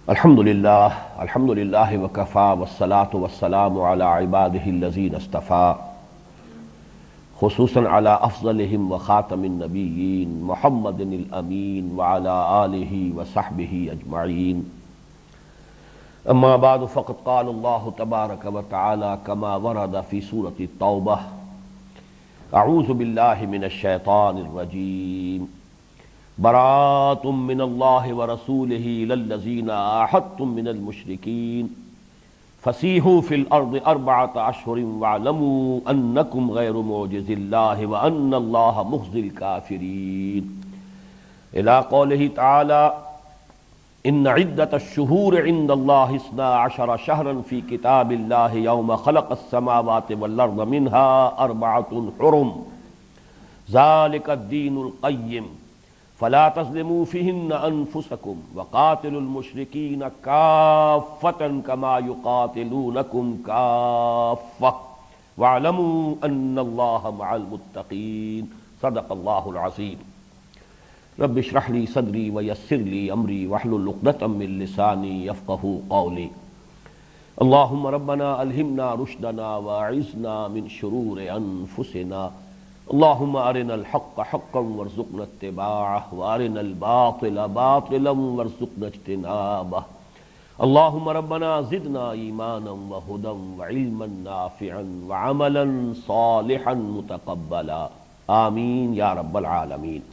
الحمد للہ وکفا والصلاة والسلام علی عباده الذین اصطفیٰ خصوصاً علی افضلہم وخاتم النبیین محمد الامین وعلی آلہ وصحبہ اجمعین اما بعد فقد قال اللہ تبارک وتعالی کما ورد فی سورۃ التوبہ اعوذ باللہ من الشیطان الرجیم براءۃ من اللہ ورسولہ الی الذین عاہدتم من المشرکین فسیحوا فی الارض اربعۃ اشہر واعلموا انکم غیر معجز اللہ وان اللہ مخزی الکافرین الی قولہ تعالی ان عدۃ الشہور عند اللہ اثنا عشر شہرا فی کتاب اللہ یوم خلق السماوات والارض منها اربعۃ حرم ذلک الدین القیم فلا تظلموا فيهن انفسكم وقاتلوا المشركين كافة كما يقاتلونكم كافة واعلموا ان الله مع المتقين صدق الله العظيم رب اشرح لي صدري ويسر لي امري واحلل عقدة من لساني يفقهوا قولي اللهم ربنا الهمنا رشدنا واعذنا من شرور انفسنا اللهم ارنا الحق حقا وارزقنا اتباعه وارنا الباطل باطلا وارزقنا اجتنابه اللهم ربنا زدنا ایمانا وهدى وعلما نافعا وعملا صالحا متقبلا آمین یا رب العالمین۔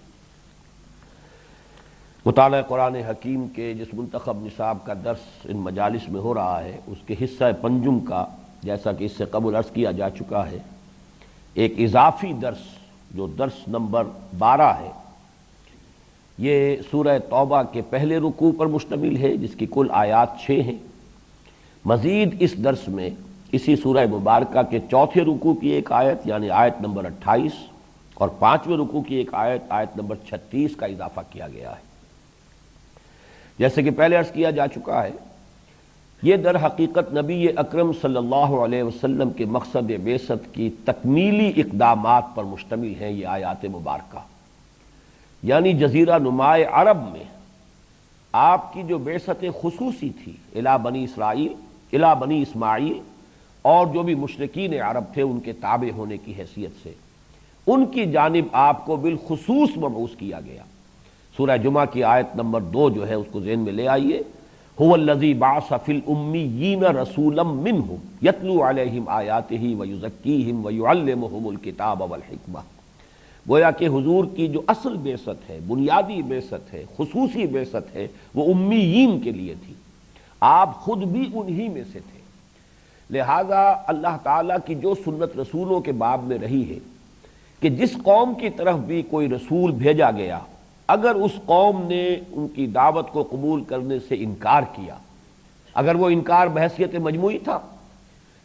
مطالعہ قرآن حکیم کے جس منتخب نصاب کا درس ان مجالس میں ہو رہا ہے اس کے حصہ پنجم کا، جیسا کہ اس سے قبل عرض کیا جا چکا ہے، ایک اضافی درس جو درس نمبر 12 ہے، یہ سورہ توبہ کے پہلے رکوع پر مشتمل ہے جس کی کل آیات 6 ہیں۔ مزید اس درس میں اسی سورہ مبارکہ کے چوتھے رکوع کی ایک آیت یعنی آیت نمبر 28 اور پانچویں رکوع کی ایک آیت آیت نمبر 36 کا اضافہ کیا گیا ہے۔ جیسے کہ پہلے عرض کیا جا چکا ہے، یہ در حقیقت نبی اکرم صلی اللہ علیہ وسلم کے مقصد بعثت کی تکمیلی اقدامات پر مشتمل ہیں یہ آیات مبارکہ، یعنی جزیرہ نماء عرب میں آپ کی جو بعثت خصوصی تھی الی بنی اسرائیل الی بنی اسماعیل اور جو بھی مشرکین عرب تھے ان کے تابع ہونے کی حیثیت سے ان کی جانب آپ کو بالخصوص مبعوث کیا گیا۔ سورہ جمعہ کی آیت نمبر 2 جو ہے اس کو ذہن میں لے آئیے، هو الذی بعث فی الامیین رسولا منہم یتلو علیہم آیاتہ ویزکیہم ویعلمہم الکتاب والحکمہ۔ گویا کہ حضور کی جو اصل بعثت ہے، بنیادی بعثت ہے، خصوصی بعثت ہے، وہ امیین کے لیے تھی، آپ خود بھی انہی میں سے تھے۔ لہذا اللہ تعالیٰ کی جو سنت رسولوں کے باب میں رہی ہے کہ جس قوم کی طرف بھی کوئی رسول بھیجا گیا اگر اس قوم نے ان کی دعوت کو قبول کرنے سے انکار کیا، اگر وہ انکار بحیثیت مجموعی تھا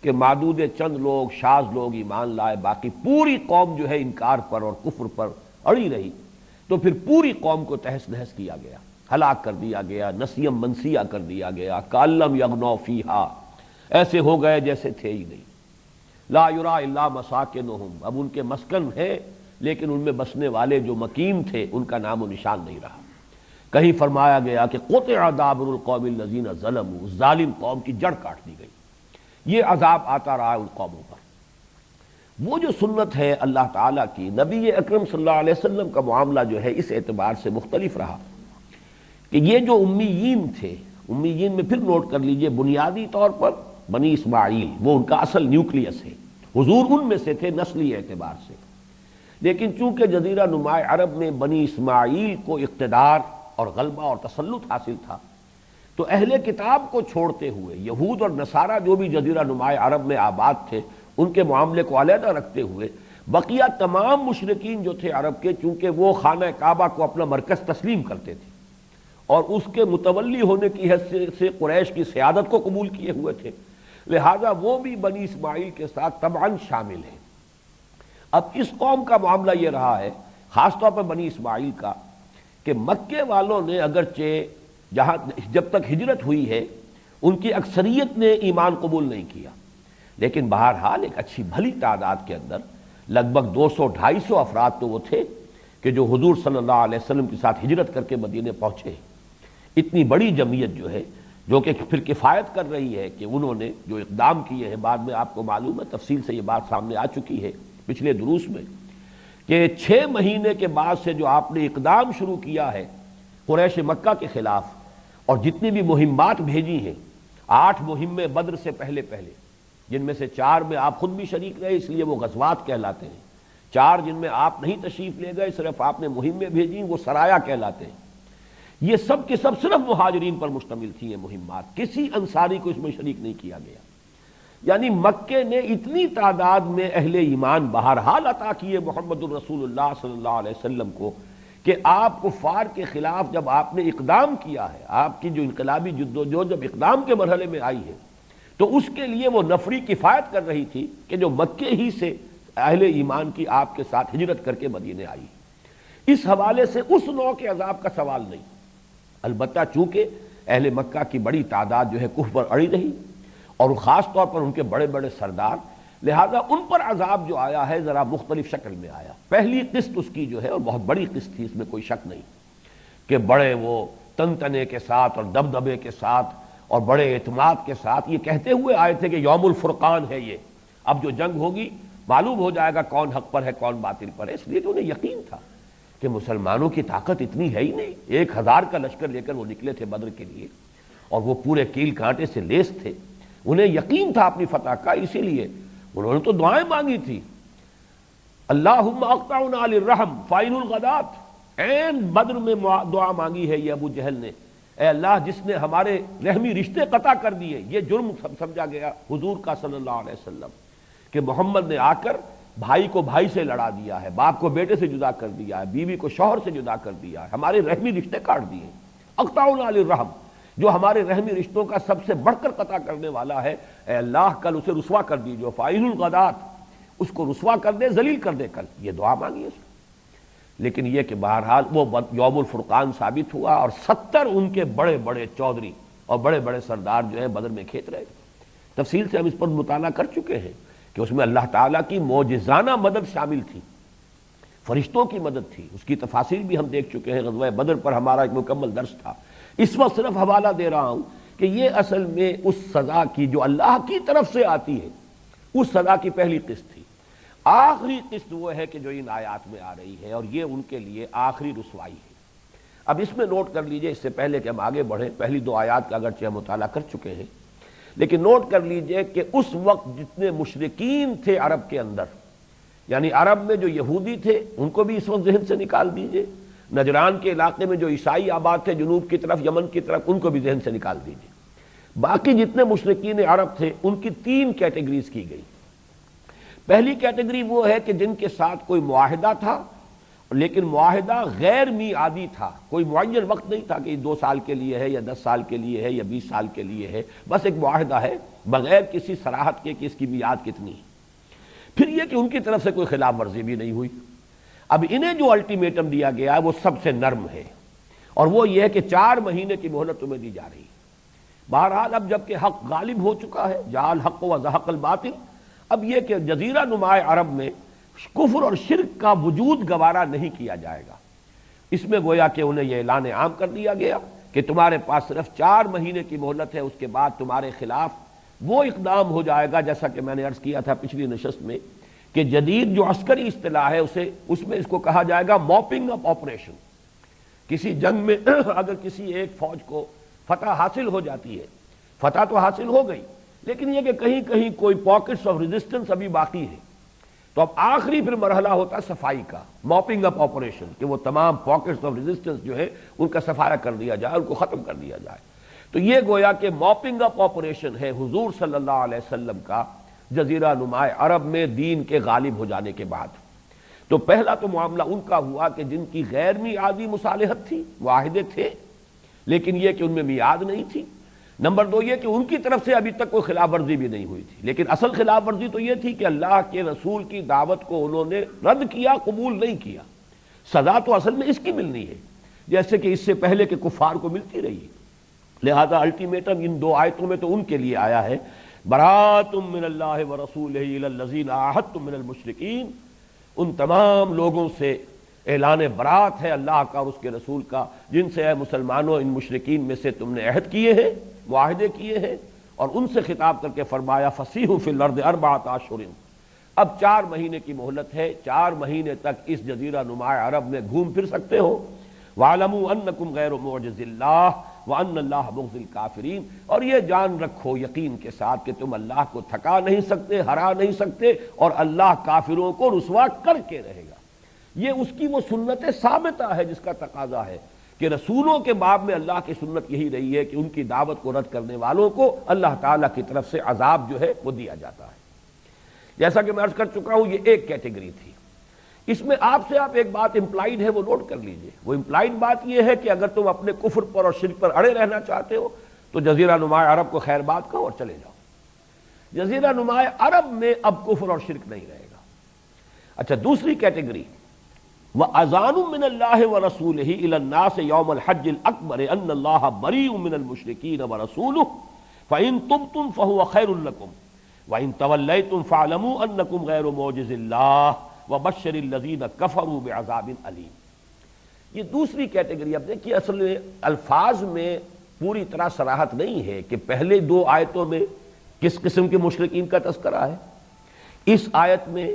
کہ معدود چند لوگ شاذ لوگ ایمان لائے، باقی پوری قوم جو ہے انکار پر اور کفر پر اڑی رہی، تو پھر پوری قوم کو تہس نہس کیا گیا، ہلاک کر دیا گیا، نسیم منسیہ کر دیا گیا، کأن لم یغنوا فیہا، ایسے ہو گئے جیسے تھے ہی نہیں۔ لا یری الا مساکنہم، اب ان کے مسکن ہیں لیکن ان میں بسنے والے جو مقیم تھے ان کا نام و نشان نہیں رہا۔ کہیں فرمایا گیا کہ قطع دابر القوم الذین ظلموا، ظالم قوم کی جڑ کاٹ دی گئی، یہ عذاب آتا رہا ان قوموں پر۔ وہ جو سنت ہے اللہ تعالیٰ کی، نبی اکرم صلی اللہ علیہ وسلم کا معاملہ جو ہے اس اعتبار سے مختلف رہا کہ یہ جو امیین تھے، امیین میں پھر نوٹ کر لیجئے بنیادی طور پر بنی اسماعیل وہ ان کا اصل نیوکلیس ہے، حضور ان میں سے تھے نسلی اعتبار سے، لیکن چونکہ جزیرہ نماء عرب میں بنی اسماعیل کو اقتدار اور غلبہ اور تسلط حاصل تھا تو اہل کتاب کو چھوڑتے ہوئے یہود اور نصارہ جو بھی جزیرہ نماء عرب میں آباد تھے ان کے معاملے کو علیحدہ رکھتے ہوئے بقیہ تمام مشرکین جو تھے عرب کے، چونکہ وہ خانہ کعبہ کو اپنا مرکز تسلیم کرتے تھے اور اس کے متولی ہونے کی حیثیت سے قریش کی سیادت کو قبول کیے ہوئے تھے، لہذا وہ بھی بنی اسماعیل کے ساتھ طبعاً شامل ہیں۔ اب اس قوم کا معاملہ یہ رہا ہے خاص طور پر بنی اسماعیل کا کہ مکے والوں نے اگرچہ جب تک ہجرت ہوئی ہے ان کی اکثریت نے ایمان قبول نہیں کیا، لیکن بہرحال ایک اچھی بھلی تعداد کے اندر لگ بھگ 200-250 افراد تو وہ تھے کہ جو حضور صلی اللہ علیہ وسلم کے ساتھ ہجرت کر کے مدینے پہنچے۔ اتنی بڑی جمعیت جو ہے جو کہ پھر کفایت کر رہی ہے کہ انہوں نے جو اقدام کیے ہیں، بعد میں آپ کو معلوم ہے تفصیل سے یہ بات سامنے آ چکی ہے پچھلے دروس میں، کہ 6 مہینے کے بعد سے جو آپ نے اقدام شروع کیا ہے قریش مکہ کے خلاف، اور جتنی بھی مہمات بھیجی ہیں، 8 مہمیں بدر سے پہلے جن میں سے 4 میں آپ خود بھی شریک رہے، اس لیے وہ غزوات کہلاتے ہیں، 4 جن میں آپ نہیں تشریف لے گئے، صرف آپ نے مہمیں بھیجی، وہ سرایا کہلاتے ہیں۔ یہ سب کے سب صرف مہاجرین پر مشتمل تھی یہ مہمات، کسی انصاری کو اس میں شریک نہیں کیا گیا۔ یعنی مکے نے اتنی تعداد میں اہل ایمان بہرحال عطا کیے محمد الرسول اللہ صلی اللہ علیہ وسلم کو، کہ آپ کفار کے خلاف جب آپ نے اقدام کیا ہے، آپ کی جو انقلابی جدوجہد جب اقدام کے مرحلے میں آئی ہے، تو اس کے لیے وہ نفری کفایت کر رہی تھی کہ جو مکے ہی سے اہل ایمان کی آپ کے ساتھ ہجرت کر کے مدینے آئی۔ اس حوالے سے اس نوع کے عذاب کا سوال نہیں، البتہ چونکہ اہل مکہ کی بڑی تعداد جو ہے کفر پر اڑی رہی، اور خاص طور پر ان کے بڑے بڑے سردار، لہذا ان پر عذاب جو آیا ہے ذرا مختلف شکل میں آیا۔ پہلی قسط اس کی جو ہے، اور بہت بڑی قسط تھی، اس میں کوئی شک نہیں، کہ بڑے وہ تنتنے کے ساتھ اور دبدبے کے ساتھ اور بڑے اعتماد کے ساتھ یہ کہتے ہوئے آئے تھے کہ یوم الفرقان ہے یہ، اب جو جنگ ہوگی معلوم ہو جائے گا کون حق پر ہے کون باطل پر ہے، اس لیے کہ انہیں یقین تھا کہ مسلمانوں کی طاقت اتنی ہے ہی نہیں۔ 1000 کا لشکر لے کر وہ نکلے تھے بدر کے لیے، اور وہ پورے کیل کانٹے سے لیس تھے، انہیں یقین تھا اپنی فتح کا، اسی لیے انہوں نے تو دعائیں مانگی تھی، اللہم اقطعنا للرحم فائن الغدات، این بدر میں دعا مانگی ہے یہ ابو جہل نے، اے اللہ جس نے ہمارے رحمی رشتے قطع کر دیے۔ یہ جرم سمجھا گیا حضور کا صلی اللہ علیہ وسلم کہ محمد نے آ کر بھائی کو بھائی سے لڑا دیا ہے، باپ کو بیٹے سے جدا کر دیا ہے، بیوی کو شوہر سے جدا کر دیا ہے، ہمارے رحمی رشتے کاٹ دیے۔ اقطعنا للرحم، جو ہمارے رحمی رشتوں کا سب سے بڑھ کر قطع کرنے والا ہے، اے اللہ کل اسے رسوا کر دیجیے، فائن الغدات، اس کو رسوا کر دے، ذلیل کر دے کل، یہ دعا مانگی اس نے۔ لیکن یہ کہ بہرحال وہ یوم الفرقان ثابت ہوا، اور 70 ان کے بڑے بڑے چودھری اور بڑے بڑے سردار جو ہیں بدر میں کھیت رہے۔ تفصیل سے ہم اس پر مطالعہ کر چکے ہیں کہ اس میں اللہ تعالیٰ کی معجزانہ مدد شامل تھی، فرشتوں کی مدد تھی، اس کی تفاصیل بھی ہم دیکھ چکے ہیں، غزوہ بدر پر ہمارا ایک مکمل درس تھا۔ اس وقت صرف حوالہ دے رہا ہوں کہ یہ اصل میں اس سزا کی جو اللہ کی طرف سے آتی ہے، اس سزا کی پہلی قسط تھی۔ آخری قسط وہ ہے کہ جو ان آیات میں آ رہی ہے، اور یہ ان کے لیے آخری رسوائی ہے۔ اب اس میں نوٹ کر لیجئے، اس سے پہلے کہ ہم آگے بڑھیں، پہلی 2 آیات کا اگرچہ ہم مطالعہ کر چکے ہیں، لیکن نوٹ کر لیجئے کہ اس وقت جتنے مشرکین تھے عرب کے اندر، یعنی عرب میں جو یہودی تھے ان کو بھی اس وقت ذہن سے نکال دیجئے، نجران کے علاقے میں جو عیسائی آباد تھے جنوب کی طرف، یمن کی طرف، ان کو بھی ذہن سے نکال دیجئے، باقی جتنے مشرکین عرب تھے ان کی 3 کیٹیگریز کی گئی۔ پہلی کیٹیگری وہ ہے کہ جن کے ساتھ کوئی معاہدہ تھا، لیکن معاہدہ غیر میعادی تھا، کوئی معین وقت نہیں تھا کہ 2 سال کے لیے ہے یا 10 سال کے لیے ہے یا 20 سال کے لیے ہے، بس ایک معاہدہ ہے بغیر کسی صراحت کے کہ اس کی میعاد کتنی ہے۔ پھر یہ کہ ان کی طرف سے کوئی خلاف ورزی بھی نہیں ہوئی۔ اب انہیں جو الٹیمیٹم دیا گیا ہے وہ سب سے نرم ہے، اور وہ یہ ہے کہ 4 مہینے کی مہلت تمہیں دی جا رہی ہے۔ بہرحال اب جب کہ حق غالب ہو چکا ہے، جاء الحق وزهق الباطل، اب یہ کہ جزیرہ نما عرب میں کفر اور شرک کا وجود گوارا نہیں کیا جائے گا، اس میں گویا کہ انہیں یہ اعلان عام کر دیا گیا کہ تمہارے پاس صرف 4 مہینے کی مہلت ہے، اس کے بعد تمہارے خلاف وہ اقدام ہو جائے گا، جیسا کہ میں نے عرض کیا تھا پچھلی نشست میں کہ جدید جو عسکری اصطلاح ہے اس میں اس کو کہا جائے گا موپنگ اپ آپریشن۔ کسی جنگ میں اگر کسی ایک فوج کو فتح حاصل ہو جاتی ہے، فتح تو حاصل ہو گئی، لیکن یہ کہ کہیں کہیں کوئی پاکٹس آف ریزسٹنس ابھی باقی ہے، تو اب آخری پھر مرحلہ ہوتا ہے صفائی کا، موپنگ اپ آپریشن، کہ وہ تمام پاکٹس آف ریزسٹنس جو ہے ان کا صفایا کر دیا جائے، ان کو ختم کر دیا جائے۔ تو یہ گویا کہ موپنگ اپ آپریشن ہے حضور صلی اللہ علیہ وسلم کا جزیرہ نما عرب میں دین کے غالب ہو جانے کے بعد۔ تو پہلا تو معاملہ ان کا ہوا کہ جن کی غیر میعادی مصالحت تھی، معاہدے تھے لیکن یہ کہ ان میں میعاد نہیں تھی۔ نمبر 2 یہ کہ ان کی طرف سے ابھی تک کوئی خلاف ورزی بھی نہیں ہوئی تھی، لیکن اصل خلاف ورزی تو یہ تھی کہ اللہ کے رسول کی دعوت کو انہوں نے رد کیا، قبول نہیں کیا۔ سزا تو اصل میں اس کی ملنی ہے جیسے کہ اس سے پہلے کے کفار کو ملتی رہی، لہذا الٹیمیٹم ان 2 آیتوں میں تو ان کے لیے آیا ہے، برات من اللہ ورسولہ الی الذین عاہدتم من المشرکین، ان تمام لوگوں سے اعلان برات ہے اللہ کا اور اس کے رسول کا جن سے اے مسلمانوں ان مشرکین میں سے تم نے عہد کیے ہیں، معاہدے کیے ہیں، اور ان سے خطاب کر کے فرمایا فسیحوا فی الارض اربعۃ اشہر، اب 4 مہینے کی مہلت ہے، 4 مہینے تک اس جزیرہ نما عرب میں گھوم پھر سکتے ہو۔ وَاعْلَمُوا أَنَّكُمْ غَيْرُ مُعْجِزِ اللَّهِ وَأَنَّ اللَّهَ مُخْزِي الْكَافِرِينَ، اور یہ جان رکھو یقین کے ساتھ کہ تم اللہ کو تھکا نہیں سکتے، ہرا نہیں سکتے، اور اللہ کافروں کو رسوا کر کے رہے گا۔ یہ اس کی وہ سنت ثابتہ ہے جس کا تقاضا ہے کہ رسولوں کے باب میں اللہ کی سنت یہی رہی ہے کہ ان کی دعوت کو رد کرنے والوں کو اللہ تعالیٰ کی طرف سے عذاب جو ہے وہ دیا جاتا ہے۔ جیسا کہ میں عرض کر چکا ہوں، یہ ایک کیٹیگری تھی۔ اس میں آپ ایک بات امپلائیڈ ہے، وہ نوٹ کر لیجئے۔ وہ امپلائیڈ بات یہ ہے کہ اگر تم اپنے کفر پر اور شرک پر اڑے رہنا چاہتے ہو تو جزیرہ نما عرب کو خیر بات کہو اور چلے جاؤ۔ جزیرہ نما عرب میں اب کفر اور شرک نہیں رہے گا۔ اچھا، دوسری کیٹیگری، وَأَذَانٌ مِّنَ اللَّهِ وَرَسُولِهِ إِلَى النَّاسِ يَوْمَ الْحَجِّ الْأَكْبَرِ أَنَّ اللَّهَ بَرِيءٌ مِّنَ الْمُشْرِكِينَ وَرَسُولُهُ فَإِن تُبْتُمْ فَهُوَ خَيْرٌ لَّكُمْ وَإِن تَوَلَّيْتُمْ فَاعْلَمُوا أَنَّكُمْ غَيْرُ مُعْجِزِ اللَّهِ وَبَشِّرِ الَّذِينَ كَفَرُوا بِعَذَابٍ أَلِيمٍ۔ یہ دوسری کیٹیگری۔ اب دیکھیے، اصل میں الفاظ میں پوری طرح صراحت نہیں ہے کہ پہلے 2 آیتوں میں کس قسم کے مشرکین کا تذکرہ ہے، اس آیت میں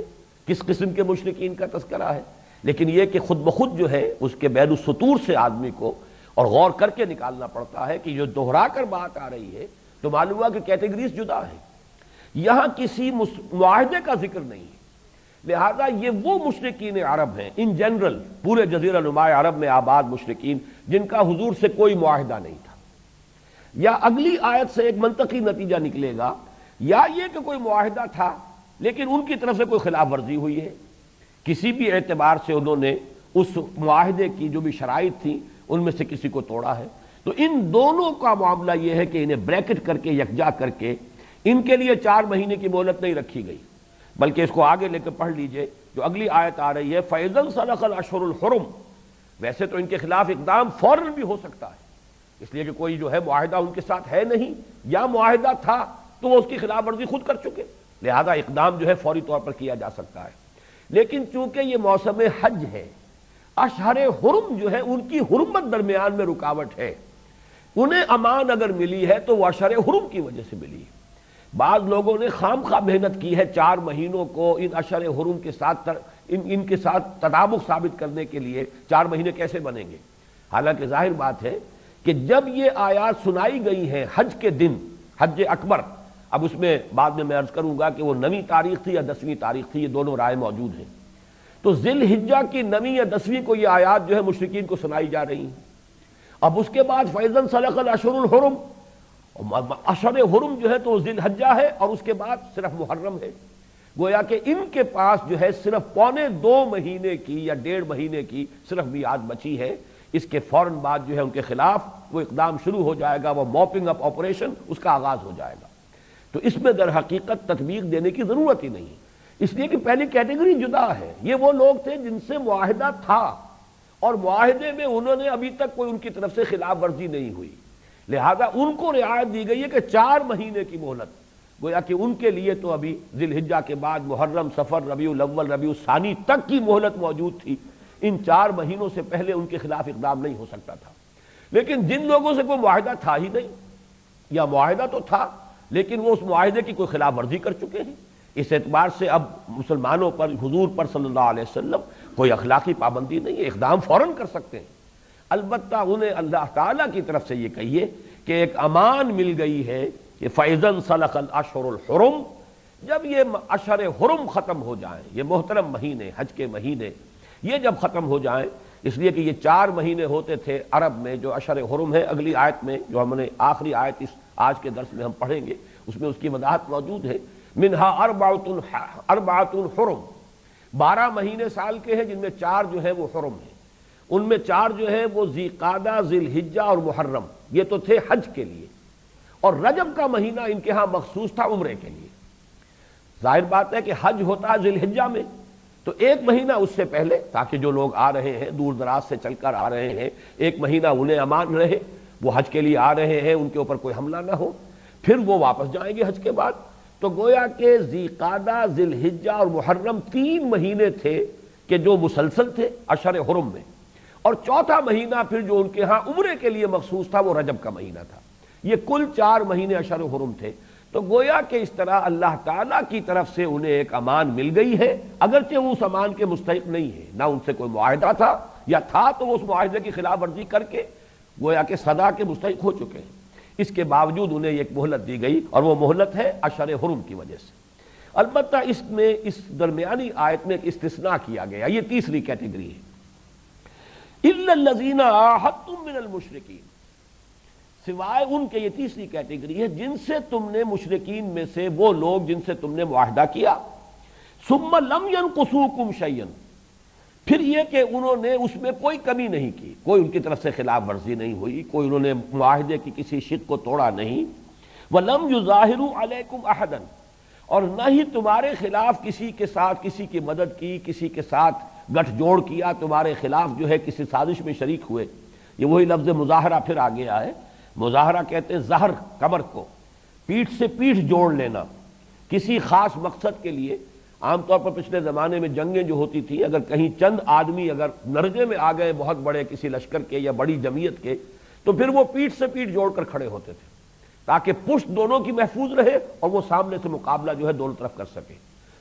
کس قسم کے مشرکین کا تذکرہ ہے، لیکن یہ کہ خود بخود جو ہے اس کے بین السطور سے آدمی کو اور غور کر کے نکالنا پڑتا ہے کہ جو دہرا کر بات آ رہی ہے تو معلوم ہوا کہ کیٹیگریز جدا ہیں۔ یہاں کسی معاہدے کا ذکر نہیں ہے، لہذا یہ وہ مشرکین عرب ہیں ان جنرل، پورے جزیرہ نما عرب میں آباد مشرکین جن کا حضور سے کوئی معاہدہ نہیں تھا۔ یا اگلی آیت سے ایک منطقی نتیجہ نکلے گا، یا یہ کہ کوئی معاہدہ تھا لیکن ان کی طرف سے کوئی خلاف ورزی ہوئی ہے، کسی بھی اعتبار سے انہوں نے اس معاہدے کی جو بھی شرائط تھیں ان میں سے کسی کو توڑا ہے۔ تو ان دونوں کا معاملہ یہ ہے کہ انہیں بریکٹ کر کے یکجا کر کے ان کے لیے 4 مہینے کی مہلت نہیں رکھی گئی، بلکہ اس کو آگے لے کے پڑھ لیجئے جو اگلی آیت آ رہی ہے، فَإِذَا انْسَلَخَ الْأَشْهُرُ الْحُرُمُ۔ ویسے تو ان کے خلاف اقدام فوراً بھی ہو سکتا ہے، اس لیے کہ کوئی جو ہے معاہدہ ان کے ساتھ ہے نہیں، یا معاہدہ تھا تو وہ اس کی خلاف ورزی خود کر چکے، لہذا اقدام جو ہے فوری طور پر کیا جا سکتا ہے۔ لیکن چونکہ یہ موسم حج ہے، اشہر حرم جو ہے ان کی حرمت درمیان میں رکاوٹ ہے، انہیں امان اگر ملی ہے تو وہ اشہر حرم کی وجہ سے ملی ہے۔ بعض لوگوں نے خام خواہ محنت کی ہے 4 مہینوں کو ان اشہر حرم کے ساتھ ان کے ساتھ تطابق ثابت کرنے کے لیے 4 مہینے کیسے بنیں گے، حالانکہ ظاہر بات ہے کہ جب یہ آیات سنائی گئی ہیں حج کے دن، حج اکبر، اب اس میں بعد میں عرض کروں گا کہ وہ 9ویں تاریخ تھی یا 10ویں تاریخ تھی، یہ دونوں رائے موجود ہیں، تو ذی الحجہ کی 9ویں یا 10ویں کو یہ آیات جو ہے مشرکین کو سنائی جا رہی ہیں۔ اب اس کے بعد فَإِذَا انْسَلَخَ الْأَشْهُرُ الْحُرُمُ، اشہر حرم جو ہے تو ذی الحجہ ہے اور اس کے بعد صرف محرم ہے، گویا کہ ان کے پاس جو ہے صرف 1.25 مہینے کی یا 1.5 مہینے کی صرف میعاد بچی ہے۔ اس کے فوراً بعد جو ہے ان کے خلاف وہ اقدام شروع ہو جائے گا، وہ موپنگ اپ آپریشن اس کا آغاز ہو جائے گا۔ تو اس میں در حقیقت تطبیق دینے کی ضرورت ہی نہیں، اس لیے کہ پہلی کیٹیگری جدا ہے۔ یہ وہ لوگ تھے جن سے معاہدہ تھا اور معاہدے میں انہوں نے ابھی تک کوئی ان کی طرف سے خلاف ورزی نہیں ہوئی، لہذا ان کو رعایت دی گئی ہے کہ 4 مہینے کی مہلت، گویا کہ ان کے لیے تو ابھی ذی الحجہ کے بعد محرم، صفر، ربیع الاول، ربیع الثانی تک کی مہلت موجود تھی، ان 4 مہینوں سے پہلے ان کے خلاف اقدام نہیں ہو سکتا تھا۔ لیکن جن لوگوں سے کوئی معاہدہ تھا ہی نہیں، یا معاہدہ تو تھا لیکن وہ اس معاہدے کی کوئی خلاف ورزی کر چکے ہیں، اس اعتبار سے اب مسلمانوں پر، حضور پر صلی اللہ علیہ وسلم کوئی اخلاقی پابندی نہیں ہے، اقدام فوراً کر سکتے ہیں۔ البتہ انہیں اللہ تعالیٰ کی طرف سے یہ کہیے کہ ایک امان مل گئی ہے کہ فَإِذَا انْسَلَخَ الْأَشْهُرُ الْحُرُمُ، جب یہ اشہر حرم ختم ہو جائیں، یہ محترم مہینے، حج کے مہینے، یہ جب ختم ہو جائیں، اس لیے کہ یہ 4 مہینے ہوتے تھے عرب میں جو اشہر حرم ہے، اگلی آیت میں جو ہم نے آخری آیت اس آج کے درس میں ہم پڑھیں گے اس میں اس کی وضاحت موجود ہے، منہا اربعۃ حرم، 12 مہینے سال کے ہیں جن میں 4 جو ہے وہ حرم ہیں، ان میں 4 جو ہے وہ ذی قعدہ، ذی الحجہ اور محرم، یہ تو تھے حج کے لیے، اور رجب کا مہینہ ان کے ہاں مخصوص تھا عمرے کے لیے۔ ظاہر بات ہے کہ حج ہوتا ہے ذی الحجہ میں، تو 1 مہینہ اس سے پہلے، تاکہ جو لوگ آ رہے ہیں دور دراز سے چل کر آ رہے ہیں، 1 مہینہ انہیں امان رہے، وہ حج کے لیے آ رہے ہیں، ان کے اوپر کوئی حملہ نہ ہو، پھر وہ واپس جائیں گے حج کے بعد۔ تو گویا کہ ذی قعدہ، ذی الحجہ اور محرم 3 مہینے تھے کہ جو مسلسل تھے اشہر حرم میں، اور 4تھا مہینہ پھر جو ان کے ہاں عمرے کے لیے مخصوص تھا وہ رجب کا مہینہ تھا۔ یہ کل 4 مہینے اشہر حرم تھے، تو گویا کہ اس طرح اللہ تعالیٰ کی طرف سے انہیں ایک امان مل گئی ہے، اگرچہ وہ اس امان کے مستحق نہیں ہے، نہ ان سے کوئی معاہدہ تھا، یا تھا تو وہ اس معاہدے کی خلاف ورزی کر کے گویا کہ سزا کے مستحق ہو چکے ہیں، اس کے باوجود انہیں ایک مہلت دی گئی، اور وہ مہلت ہے اشہر حرم کی وجہ سے۔ البتہ اس میں اس درمیانی آیت میں ایک استثناء کیا گیا، یہ تیسری کیٹیگری ہے، الا الذین عاہدتم من المشرکین، سوائے ان کے، یہ تیسری کیٹیگری ہے جن سے تم نے مشرکین میں سے وہ لوگ جن سے تم نے معاہدہ کیا، ثم لم ينقصوکم شیئا، پھر یہ کہ انہوں نے اس میں کوئی کمی نہیں کی، کوئی ان کی طرف سے خلاف ورزی نہیں ہوئی، کوئی انہوں نے معاہدے کی کسی شق کو توڑا نہیں، وَلَمْ يُظَاهِرُوا عَلَيْكُمْ أَحَدًا، اور نہ ہی تمہارے خلاف کسی کے ساتھ کسی کی مدد کی، کسی کے ساتھ گٹھ جوڑ کیا، تمہارے خلاف جو ہے کسی سازش میں شریک ہوئے۔ یہ وہی لفظ مظاہرہ پھر آ گیا ہے، مظاہرہ کہتے ہیں ظہر، کمر کو پیٹھ سے پیٹھ جوڑ لینا کسی خاص مقصد کے لیے۔ عام طور پر پچھلے زمانے میں جنگیں جو ہوتی تھی، اگر کہیں چند آدمی اگر نرجے میں آ گئے بہت بڑے کسی لشکر کے یا بڑی جمعیت کے، تو پھر وہ پیٹھ سے پیٹھ جوڑ کر کھڑے ہوتے تھے تاکہ پشت دونوں کی محفوظ رہے اور وہ سامنے سے مقابلہ جو ہے دونوں طرف کر سکے۔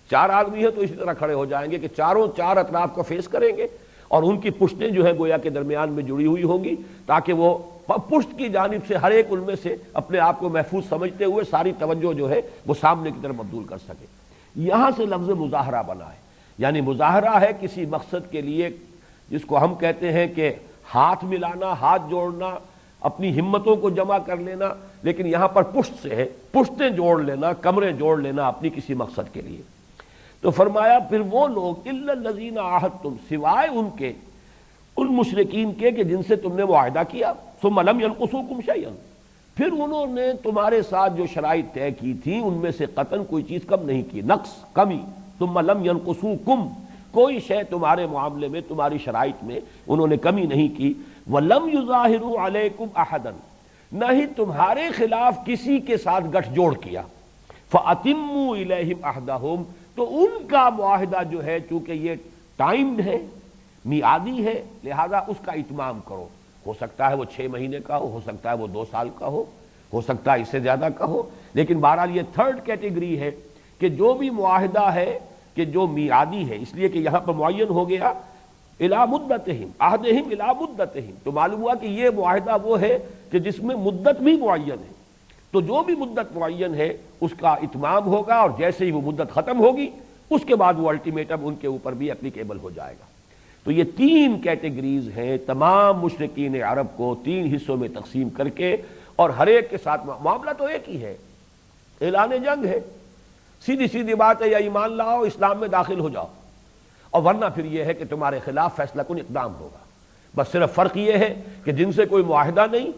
4 آدمی ہیں تو اسی طرح کھڑے ہو جائیں گے کہ چاروں 4 اطراف کو فیس کریں گے، اور ان کی پشتیں جو ہے گویا کے درمیان میں جڑی ہوئی ہوں گی، تاکہ وہ پشت کی جانب سے ہر ایک ان میں سے اپنے آپ کو محفوظ سمجھتے ہوئے ساری توجہ جو ہے وہ سامنے کی طرف مبذول کر سکے۔ یہاں سے لفظ مظاہرہ بنا ہے، یعنی مظاہرہ ہے کسی مقصد کے لیے جس کو ہم کہتے ہیں کہ ہاتھ ملانا، ہاتھ جوڑنا، اپنی ہمتوں کو جمع کر لینا، لیکن یہاں پر پشت سے ہے، پشتیں جوڑ لینا، کمریں جوڑ لینا اپنی کسی مقصد کے لیے۔ تو فرمایا پھر وہ لوگ الا الذین عاہدتم، سوائے ان کے، ان مشرکین کے کہ جن سے تم نے معاہدہ کیا، ثم لم ينقصوکم شیئا، پھر انہوں نے تمہارے ساتھ جو شرائط طے کی تھیں ان میں سے قطعاً کوئی چیز کم نہیں کی، نقص، کمی، ثم لم ينقصوکم، کوئی شے تمہارے معاملے میں، تمہاری شرائط میں انہوں نے کمی نہیں کی، وَلَمْ يُظَاهِرُوا عَلَيْكُمْ أَحَدًا، نہ ہی تمہارے خلاف کسی کے ساتھ گٹھ جوڑ کیا، فَأَتِمُّوا إِلَيْهِمْ عَهْدَهُمْ، تو ان کا معاہدہ جو ہے چونکہ یہ ٹائمڈ ہے، میعادی ہے، لہذا اس کا اتمام کرو۔ ہو سکتا ہے وہ 6 مہینے کا ہو سکتا ہے وہ 2 سال کا ہو سکتا ہے اس سے زیادہ کا ہو، لیکن بہرحال یہ 3rd کیٹیگری ہے کہ جو بھی معاہدہ ہے کہ جو میعادی ہے، اس لیے کہ یہاں پر معین ہو گیا الی مدتہم، عہدہم الی مدتہم، تو معلوم ہوا کہ یہ معاہدہ وہ ہے کہ جس میں مدت بھی معین ہے، تو جو بھی مدت معین ہے اس کا اتمام ہوگا، اور جیسے ہی وہ مدت ختم ہوگی اس کے بعد وہ الٹیمیٹم ان کے اوپر بھی اپلیکیبل ہو جائے گا۔ تو یہ 3 کیٹیگریز ہیں، تمام مشرکین عرب کو 3 حصوں میں تقسیم کر کے، اور ہر ایک کے ساتھ معاملہ تو ایک ہی ہے، اعلان جنگ ہے، سیدھی سیدھی بات ہے، یا ایمان لاؤ اسلام میں داخل ہو جاؤ، اور ورنہ پھر یہ ہے کہ تمہارے خلاف فیصلہ کن اقدام ہوگا۔ بس صرف فرق یہ ہے کہ جن سے کوئی معاہدہ نہیں،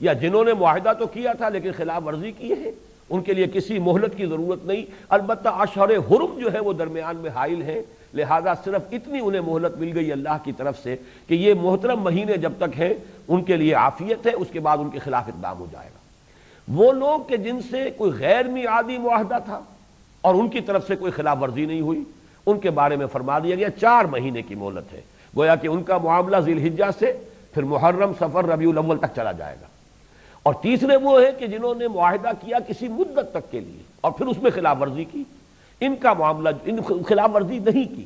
یا جنہوں نے معاہدہ تو کیا تھا لیکن خلاف ورزی کی ہے، ان کے لیے کسی مہلت کی ضرورت نہیں، البتہ اشہر حرم جو ہے وہ درمیان میں حائل ہیں، لہذا صرف اتنی انہیں مہلت مل گئی اللہ کی طرف سے کہ یہ محترم مہینے جب تک ہیں ان کے لیے عافیت ہے، اس کے بعد ان کے خلاف اقدام ہو جائے گا۔ وہ لوگ کہ جن سے کوئی غیر میعادی معاہدہ تھا اور ان کی طرف سے کوئی خلاف ورزی نہیں ہوئی، ان کے بارے میں فرما دیا گیا 4 مہینے کی مہلت ہے، گویا کہ ان کا معاملہ ذی الحجہ سے پھر محرم، صفر، ربیع الاول تک چلا جائے گا۔ اور تیسرے وہ ہے کہ جنہوں نے معاہدہ کیا کسی مدت تک کے لیے اور پھر اس میں خلاف ورزی کی، ان کا معاملہ، ان خلاف ورزی نہیں کی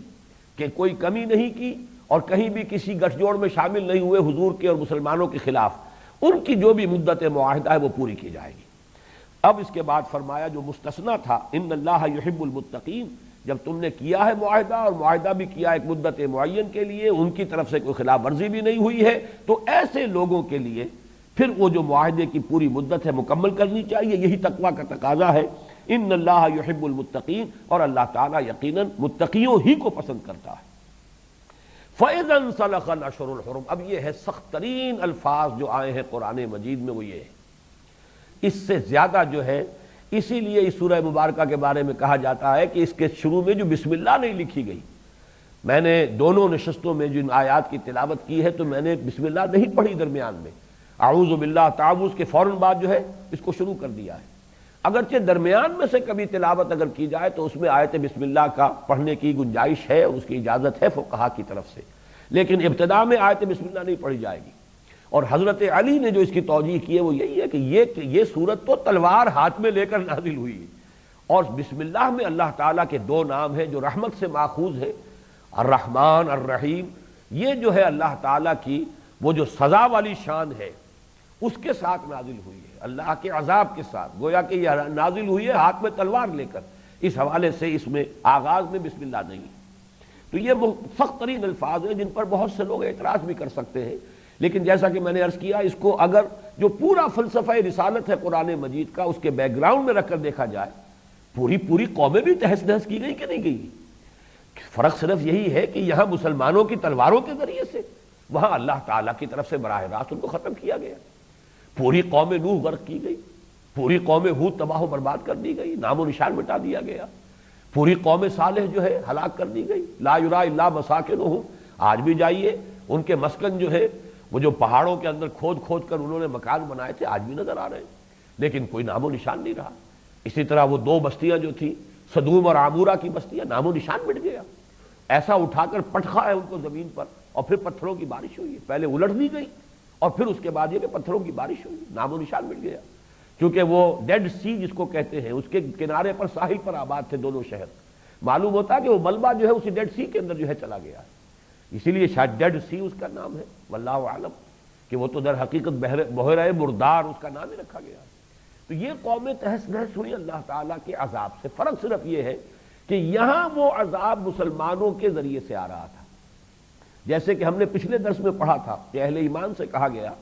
کہ کوئی کمی نہیں کی اور کہیں بھی کسی گٹھ جوڑ میں شامل نہیں ہوئے حضور کے اور مسلمانوں کے خلاف، ان کی جو بھی مدت معاہدہ ہے وہ پوری کی جائے گی۔ اب اس کے بعد فرمایا جو مستثنیٰ تھا، ان اللہ یحب المتقین، جب تم نے کیا ہے معاہدہ اور معاہدہ بھی کیا ایک مدت معین کے لیے، ان کی طرف سے کوئی خلاف ورزی بھی نہیں ہوئی ہے، تو ایسے لوگوں کے لیے پھر وہ جو معاہدے کی پوری مدت ہے مکمل کرنی چاہیے، یہی تقویٰ کا تقاضا ہے۔ ان اللہ یحب المتقین، اور اللہ تعالیٰ یقیناً متقیوں ہی کو پسند کرتا ہے۔ فَإِذَا انسَلَخَ الْأَشْهُرُ الْحُرُمُ، اب یہ ہے سخت ترین الفاظ جو آئے ہیں قرآن مجید میں، وہ یہ ہے، اس سے زیادہ جو ہے، اسی لیے اس سورہ مبارکہ کے بارے میں کہا جاتا ہے کہ اس کے شروع میں جو بسم اللہ نہیں لکھی گئی، میں نے دونوں نشستوں میں جن آیات کی تلاوت کی ہے تو میں نے بسم اللہ نہیں پڑھی درمیان میں، اعوذ باللہ تعوذ کے فوراً بعد جو ہے اس کو شروع کر دیا ہے۔ اگرچہ درمیان میں سے کبھی تلاوت اگر کی جائے تو اس میں آیت بسم اللہ کا پڑھنے کی گنجائش ہے، اس کی اجازت ہے فقہا کی طرف سے، لیکن ابتدا میں آیت بسم اللہ نہیں پڑھی جائے گی۔ اور حضرت علی نے جو اس کی توجیہ کی ہے وہ یہی ہے کہ یہ سورت تو تلوار ہاتھ میں لے کر نازل ہوئی ہے، اور بسم اللہ میں اللہ تعالیٰ کے دو نام ہیں جو رحمت سے ماخوذ ہے، الرحمن الرحیم، یہ جو ہے اللہ تعالیٰ کی وہ جو سزا والی شان ہے اس کے ساتھ نازل ہوئی ہے، اللہ کے عذاب کے ساتھ، گویا کہ یہ نازل ہوئی ہے ہاتھ میں تلوار لے کر، اس حوالے سے اس میں آغاز میں بسم اللہ نہیں ہے۔ تو یہ سخت ترین الفاظ ہیں جن پر بہت سے لوگ اعتراض بھی کر سکتے ہیں، لیکن جیسا کہ میں نے عرض کیا، اس کو اگر جو پورا فلسفہ رسالت ہے قرآن مجید کا اس کے بیک گراؤنڈ میں رکھ کر دیکھا جائے، پوری قومیں بھی تہس نہس کی گئی کہ نہیں گئی؟ فرق صرف یہی ہے کہ یہاں مسلمانوں کی تلواروں کے ذریعے سے، وہاں اللہ تعالیٰ کی طرف سے براہ راست ان کو ختم کیا گیا۔ پوری قوم نوح غرق کی گئی، پوری قوم ہود تباہ و برباد کر دی گئی، نام و نشان مٹا دیا گیا، پوری قوم صالح جو ہے ہلاک کر دی گئی، لا یرا الا مساکنہم، آج بھی جائیے ان کے مسکن جو ہے وہ جو پہاڑوں کے اندر کھود کھود کر انہوں نے مکان بنائے تھے آج بھی نظر آ رہے ہیں، لیکن کوئی نام و نشان نہیں رہا۔ اسی طرح وہ دو بستیاں جو تھیں سدوم اور عامورہ کی بستیاں، نام و نشان مٹ گیا، ایسا اٹھا کر پٹخا ہے ان کو زمین پر، اور پھر پتھروں کی بارش ہوئی، پہلے الٹ دی گئی اور پھر اس کے بعد یہ کہ پتھروں کی بارش ہوئی، نام و نشان مٹ گیا، کیونکہ وہ ڈیڈ سی جس کو کہتے ہیں اس کے کنارے پر ساحل پر آباد تھے دونوں شہر، معلوم ہوتا ہے کہ وہ ملبہ جو ہے اسی ڈیڈ سی کے اندر جو ہے چلا گیا ہے، اسی لیے شاید ڈیڈ سی اس کا نام ہے، واللہ اعلم، کہ وہ تو در حقیقت بحیرہ مردار اس کا نام ہی رکھا گیا ہے۔ تو یہ قومیں تہس نہس ہوئی اللہ تعالیٰ کے عذاب سے، فرق صرف یہ ہے کہ یہاں وہ عذاب مسلمانوں کے ذریعے سے آ رہا تھا، جیسے کہ ہم نے پچھلے درس میں پڑھا تھا کہ اہل ایمان سے کہا گیا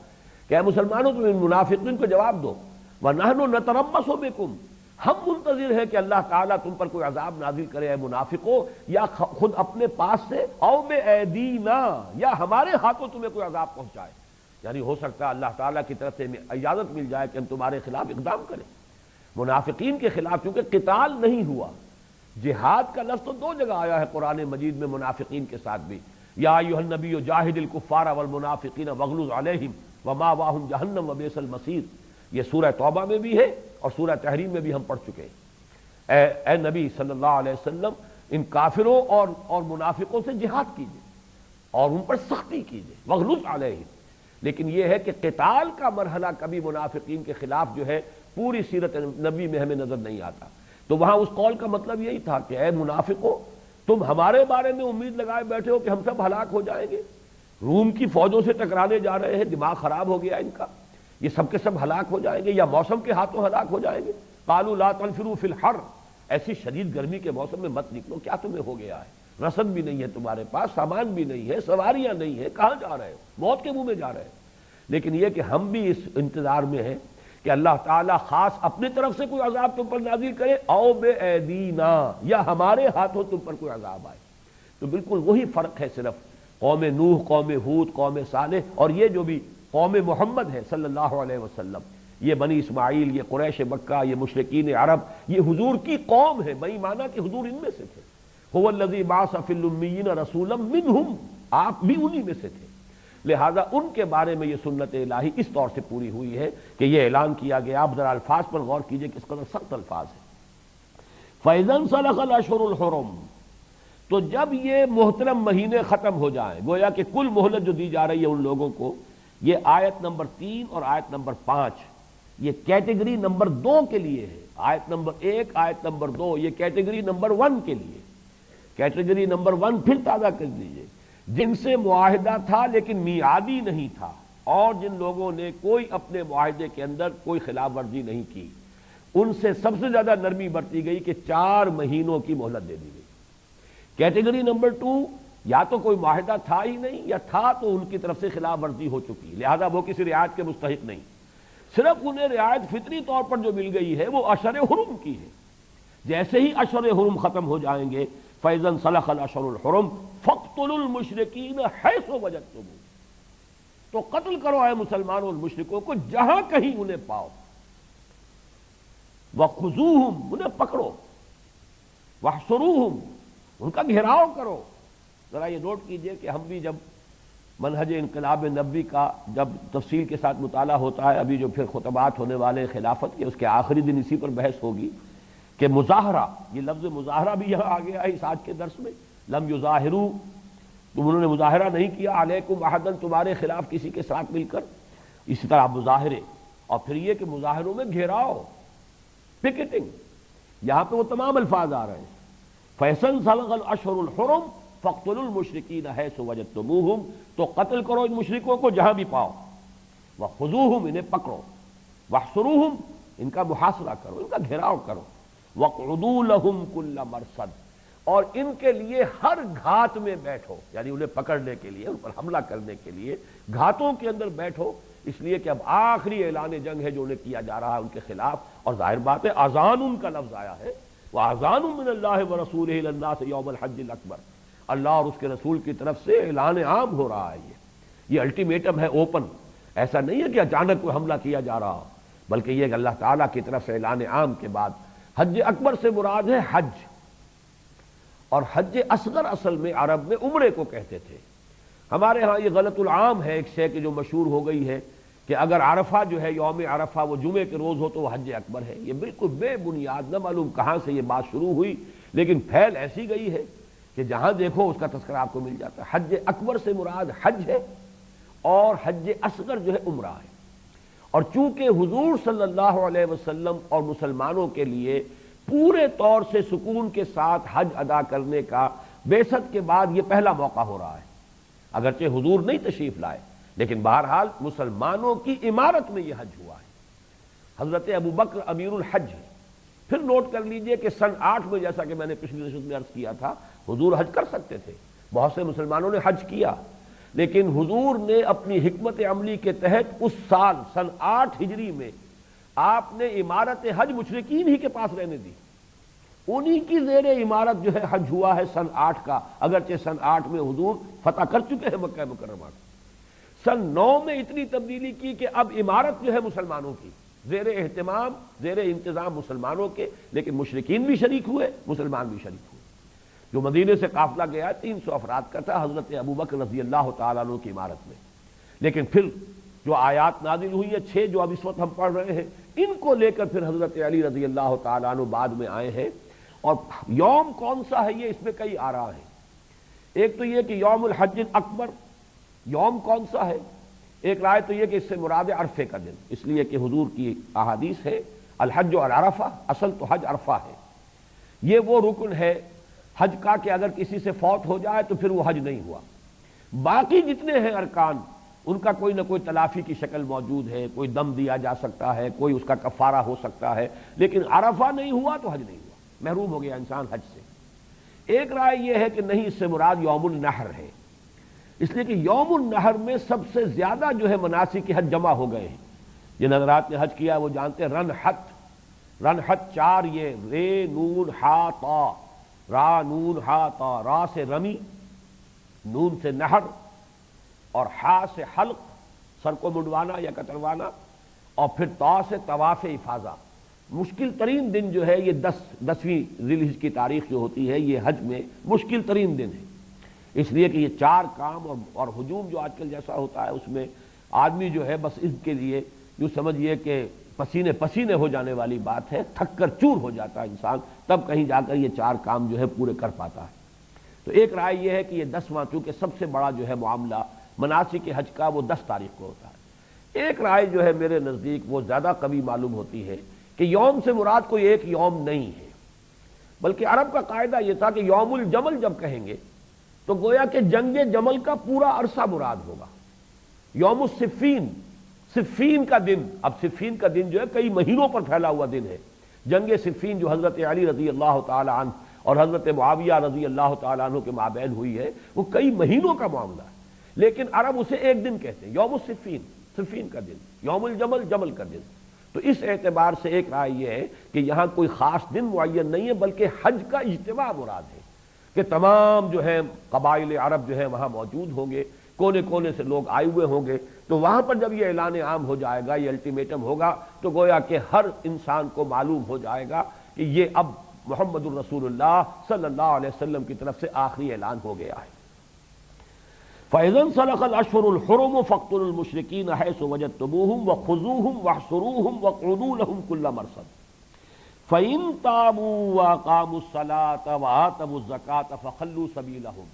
کہ اے مسلمانوں تم ان منافقین کو جواب دو، وَنَحْنُ نَتَرَبَّصُ بِكُمْ، ہم منتظر ہیں کہ اللہ تعالیٰ تم پر کوئی عذاب نازل کرے اے منافقو، یا خود اپنے پاس سے، او بِأَيْدِينَا، یا ہمارے ہاتھوں تمہیں کوئی عذاب پہنچائے، یعنی ہو سکتا ہے اللہ تعالیٰ کی طرف سے اجازت مل جائے کہ ہم تمہارے خلاف اقدام کریں۔ منافقین کے خلاف چونکہ قتال نہیں ہوا، جہاد کا لفظ تو دو جگہ آیا ہے قرآن مجید میں منافقین کے ساتھ بھی، یا ایھا النبی جاہد الکفار والمنافقین واغلظ علیہم ومأواہم جہنم وبئس المصیر، یہ سورہ توبہ میں بھی ہے اور سورہ تحریم میں بھی ہم پڑھ چکے ہیں۔ اے نبی صلی اللہ علیہ وسلم، ان کافروں اور منافقوں سے جہاد کیجیے اور ان پر سختی کیجیے، واغلظ علیہم، لیکن یہ ہے کہ قتال کا مرحلہ کبھی منافقین کے خلاف جو ہے پوری سیرت نبی میں ہمیں نظر نہیں آتا۔ تو وہاں اس قول کا مطلب یہی تھا کہ اے منافقو، تم ہمارے بارے میں امید لگائے بیٹھے ہو کہ ہم سب ہلاک ہو جائیں گے، روم کی فوجوں سے ٹکرانے جا رہے ہیں، دماغ خراب ہو گیا ان کا، یہ سب کے سب ہلاک ہو جائیں گے یا موسم کے ہاتھوں ہلاک ہو جائیں گے۔ قالوا لا تنفروا فی الحر، ایسی شدید گرمی کے موسم میں مت نکلو، کیا تمہیں ہو گیا ہے، رسد بھی نہیں ہے تمہارے پاس، سامان بھی نہیں ہے، سواریاں نہیں ہے، کہاں جا رہے ہو، موت کے منہ میں جا رہے ہو۔ لیکن یہ کہ ہم بھی اس انتظار میں ہیں کہ اللہ تعالیٰ خاص اپنی طرف سے کوئی عذاب تم پر نازل کرے، او بِأَيْدِينَا، یا ہمارے ہاتھوں تم پر کوئی عذاب آئے۔ تو بالکل وہی فرق ہے صرف قوم نوح، قوم ہود، قوم صالح، اور یہ جو بھی قوم محمد ہے صلی اللہ علیہ وسلم، یہ بنی اسماعیل، یہ قریش مکہ، یہ مشرکین عرب، یہ حضور کی قوم ہے، بئی معنی کہ حضور ان میں سے تھے۔ هو الذی بعث فی الامیین رسولا منہم، آپ بھی انہی میں سے تھے، لہذا ان کے بارے میں یہ سنت الہی اس طور سے پوری ہوئی ہے کہ یہ اعلان کیا گیا۔ آپ ذرا الفاظ پر غور کیجئے کس قدر سخت الفاظ ہیں۔ فَإِذَا انْسَلَخَ الْأَشْهُرُ الْحُرُمُ، تو جب یہ محترم مہینے ختم ہو جائیں، گویا کہ کل مہلت جو دی جا رہی ہے ان لوگوں کو، یہ آیت نمبر 3 اور آیت نمبر 5 یہ کیٹیگری نمبر 2 کے لیے ہے، آیت نمبر 1 آیت نمبر 2 یہ کیٹیگری نمبر 1 کے لیے، کیٹیگری نمبر 1 پھر تازہ کر دیجئے، جن سے معاہدہ تھا لیکن میعادی نہیں تھا، اور جن لوگوں نے کوئی اپنے معاہدے کے اندر کوئی خلاف ورزی نہیں کی، ان سے سب سے زیادہ نرمی برتی گئی کہ 4 مہینوں کی مہلت دے دی گئی۔ کیٹیگری نمبر 2، یا تو کوئی معاہدہ تھا ہی نہیں، یا تھا تو ان کی طرف سے خلاف ورزی ہو چکی، لہذا وہ کسی رعایت کے مستحق نہیں، صرف انہیں رعایت فطری طور پر جو مل گئی ہے وہ اشہر حرم کی ہے۔ جیسے ہی اشہر حرم ختم ہو جائیں گے، فَإِذَا انْسَلَخَ الْأَشْهُرُ الْحُرُمُ فَاقْتُلُوا الْمُشْرِكِينَ حَيْثُ وَجَدتُّمُوهُمْ، تو قتل کرو اے مسلمانوں اور مشرکوں کو جہاں کہیں انہیں پاؤ، وَخُذُوهُمْ، انہیں پکڑو، وَاحْصُرُوهُمْ، ان کا گھیراؤ کرو۔ ذرا یہ نوٹ کیجئے کہ ہم بھی جب منہج انقلاب نبوی کا جب تفصیل کے ساتھ مطالعہ ہوتا ہے، ابھی جو پھر خطبات ہونے والے خلافت کے، اس کے آخری دن اسی پر بحث ہوگی کہ مظاہرہ، یہ لفظ مظاہرہ بھی یہاں آ گیا ہے اس آج کے درس میں، لم یظاہروا، انہوں نے مظاہرہ نہیں کیا، علیکم احدا، تمہارے خلاف کسی کے ساتھ مل کر، اسی طرح مظاہرے، اور پھر یہ کہ مظاہروں میں گھیراؤ، پکٹنگ، یہاں پہ وہ تمام الفاظ آ رہے ہیں۔ فیصل سلغ الاشہر الحرم فاقتلوا المشرکین حیث وجدتموہم، تو قتل کرو ان مشرکوں کو جہاں بھی پاؤ، وخذوہم، انہیں پکڑو، واحصروہم، ان کا محاصرہ کرو، ان کا گھیراؤ کرو، وقعدوا لہم کل مرصد، اور ان کے لیے ہر گھات میں بیٹھو، یعنی انہیں پکڑنے کے لیے، ان پر حملہ کرنے کے لیے گھاتوں کے اندر بیٹھو، اس لیے کہ اب آخری اعلان جنگ ہے جو انہیں کیا جا رہا ہے ان کے خلاف، اور ظاہر بات ہے اذان ان کا لفظ آیا ہے، وَأَذَانٌ مِّنَ اللَّهِ وَرَسُولِهِ إِلَى النَّاسِ يَوْمَ الْحَجِّ الْأَكْبَرِ، اللہ اور اس کے رسول کی طرف سے اعلان عام ہو رہا ہے، یہ الٹیمیٹم ہے، اوپن، ایسا نہیں ہے کہ اچانک کوئی حملہ کیا جا رہا ہو، بلکہ یہ کہ اللہ تعالیٰ کی طرف سے اعلان عام کے بعد حج اکبر سے مراد ہے حج، اور حج اصغر اصل میں عرب میں عمرے کو کہتے تھے۔ ہمارے ہاں یہ غلط العام ہے، ایک شے کہ جو مشہور ہو گئی ہے کہ اگر عرفہ جو ہے یوم عرفہ وہ جمعے کے روز ہو تو وہ حج اکبر ہے، یہ بالکل بے بنیاد، نہ معلوم کہاں سے یہ بات شروع ہوئی، لیکن پھیل ایسی گئی ہے کہ جہاں دیکھو اس کا تذکرہ آپ کو مل جاتا ہے۔ حج اکبر سے مراد حج ہے، اور حج اصغر جو ہے عمرہ ہے، اور چونکہ حضور صلی اللہ علیہ وسلم اور مسلمانوں کے لیے پورے طور سے سکون کے ساتھ حج ادا کرنے کا بعثت کے بعد یہ پہلا موقع ہو رہا ہے، اگرچہ حضور نہیں تشریف لائے لیکن بہرحال مسلمانوں کی امارت میں یہ حج ہوا ہے، حضرت ابو بکر امیر الحج ہے۔ پھر نوٹ کر لیجئے کہ سن 8 میں، جیسا کہ میں نے پچھلی نشست میں عرض کیا تھا، حضور حج کر سکتے تھے، بہت سے مسلمانوں نے حج کیا، لیکن حضور نے اپنی حکمت عملی کے تحت اس سال سن 8 ہجری میں آپ نے عمارت حج مشرکین ہی کے پاس رہنے دی، انہی کی زیر عمارت جو ہے حج ہوا ہے سن 8 کا، اگرچہ سن 8 میں حضور فتح کر چکے ہیں مکہ مکرمہ کو۔ سن 9 میں اتنی تبدیلی کی کہ اب عمارت جو ہے مسلمانوں کی، زیر اہتمام، زیر انتظام مسلمانوں کے، لیکن مشرکین بھی شریک ہوئے، مسلمان بھی شریک ہوئے۔ جو مدینے سے قافلہ گیا 300 افراد کا تھا، حضرت ابو بکر رضی اللہ تعالیٰ عنہ کی عمارت میں، لیکن پھر جو آیات نازل ہوئی ہے 6 جو اب اس وقت ہم پڑھ رہے ہیں، ان کو لے کر پھر حضرت علی رضی اللہ تعالیٰ عنہ بعد میں آئے ہیں، اور یوم کون سا ہے یہ اس میں کئی آراء ہیں۔ ایک تو یہ کہ یوم الحج الاکبر، یوم کون سا ہے؟ ایک رائے تو یہ کہ اس سے مراد عرفے کا دن، اس لیے کہ حضور کی احادیث ہے الحج عرفہ، اصل تو حج عرفہ ہے، یہ وہ رکن ہے حج کا کہ اگر کسی سے فوت ہو جائے تو پھر وہ حج نہیں ہوا۔ باقی جتنے ہیں ارکان ان کا کوئی نہ کوئی تلافی کی شکل موجود ہے، کوئی دم دیا جا سکتا ہے، کوئی اس کا کفارہ ہو سکتا ہے، لیکن عرفہ نہیں ہوا تو حج نہیں ہوا، محروم ہو گیا انسان حج سے۔ ایک رائے یہ ہے کہ نہیں، اس سے مراد یوم النحر ہے، اس لیے کہ یوم النحر میں سب سے زیادہ جو ہے مناسک کے حج جمع ہو گئے ہیں۔ جن حضرات نے حج کیا وہ جانتے ہیں، رنحت 4، یہ رے نون ہا تا، را نون ہا تا، را سے رمی، نون سے نہر، اور ہا سے حلق، سر کو منڈوانا یا کتروانا، اور پھر تا سے طواف افاضہ۔ مشکل ترین دن جو ہے یہ 10ویں ذی الحجہ کی تاریخ جو ہوتی ہے، یہ حج میں مشکل ترین دن ہے، اس لیے کہ یہ 4 کام اور ہجوم جو آج کل جیسا ہوتا ہے اس میں آدمی جو ہے بس اس کے لیے یوں سمجھیے کہ پسینے پسینے ہو جانے والی بات ہے، تھک کر چور ہو جاتا ہے انسان، تب کہیں جا کر یہ 4 کام جو ہے پورے کر پاتا ہے۔ تو ایک رائے یہ ہے کہ یہ 10واں، چونکہ سب سے بڑا جو ہے معاملہ مناسک حج کا وہ 10 تاریخ کو ہوتا ہے۔ ایک رائے جو ہے میرے نزدیک وہ زیادہ قوی معلوم ہوتی ہے کہ یوم سے مراد کوئی ایک یوم نہیں ہے، بلکہ عرب کا قاعدہ یہ تھا کہ یوم الجمل جب کہیں گے تو گویا کہ جنگ جمل کا پورا عرصہ مراد ہوگا۔ یوم الصفین، صفین کا دن، اب صفین کا دن جو ہے کئی مہینوں پر پھیلا ہوا دن ہے، جنگ صفین جو حضرت علی رضی اللہ تعالی عنہ اور حضرت معاویہ رضی اللہ تعالی عنہ کے مابین ہوئی ہے، وہ کئی مہینوں کا معاملہ ہے، لیکن عرب اسے ایک دن کہتے ہیں، یوم الصفین، صفین کا دن، یوم الجمل، جمل کا دن۔ تو اس اعتبار سے ایک رائے یہ ہے کہ یہاں کوئی خاص دن معین نہیں ہے، بلکہ حج کا اجتماع مراد ہے کہ تمام جو ہے قبائل عرب جو ہے وہاں موجود ہوں گے، کونے کونے سے لوگ آئے ہوئے ہوں گے، تو وہاں پر جب یہ اعلان عام ہو جائے گا، یہ الٹیمیٹم ہوگا، تو گویا کہ ہر انسان کو معلوم ہو جائے گا کہ یہ اب محمد الرسول اللہ صلی اللہ علیہ وسلم کی طرف سے آخری اعلان ہو گیا ہے۔ فَإِذَا انْسَلَخَ الْأَشْهُرُ الْحُرُمُ فَاقْتُلُوا الْمُشْرِكِينَ حَيْثُ وَجَدتُّمُوهُمْ وَخُذُوهُمْ وَاحْصُرُوهُمْ وَاقْعُدُوا لَهُمْ كُلَّ مَرْصَدٍ فَإِن تَابُوا وَأَقَامُوا الصَّلَاةَ وَآتَوُا الزَّكَاةَ فَخَلُّوا سَبِيلَهُمْ۔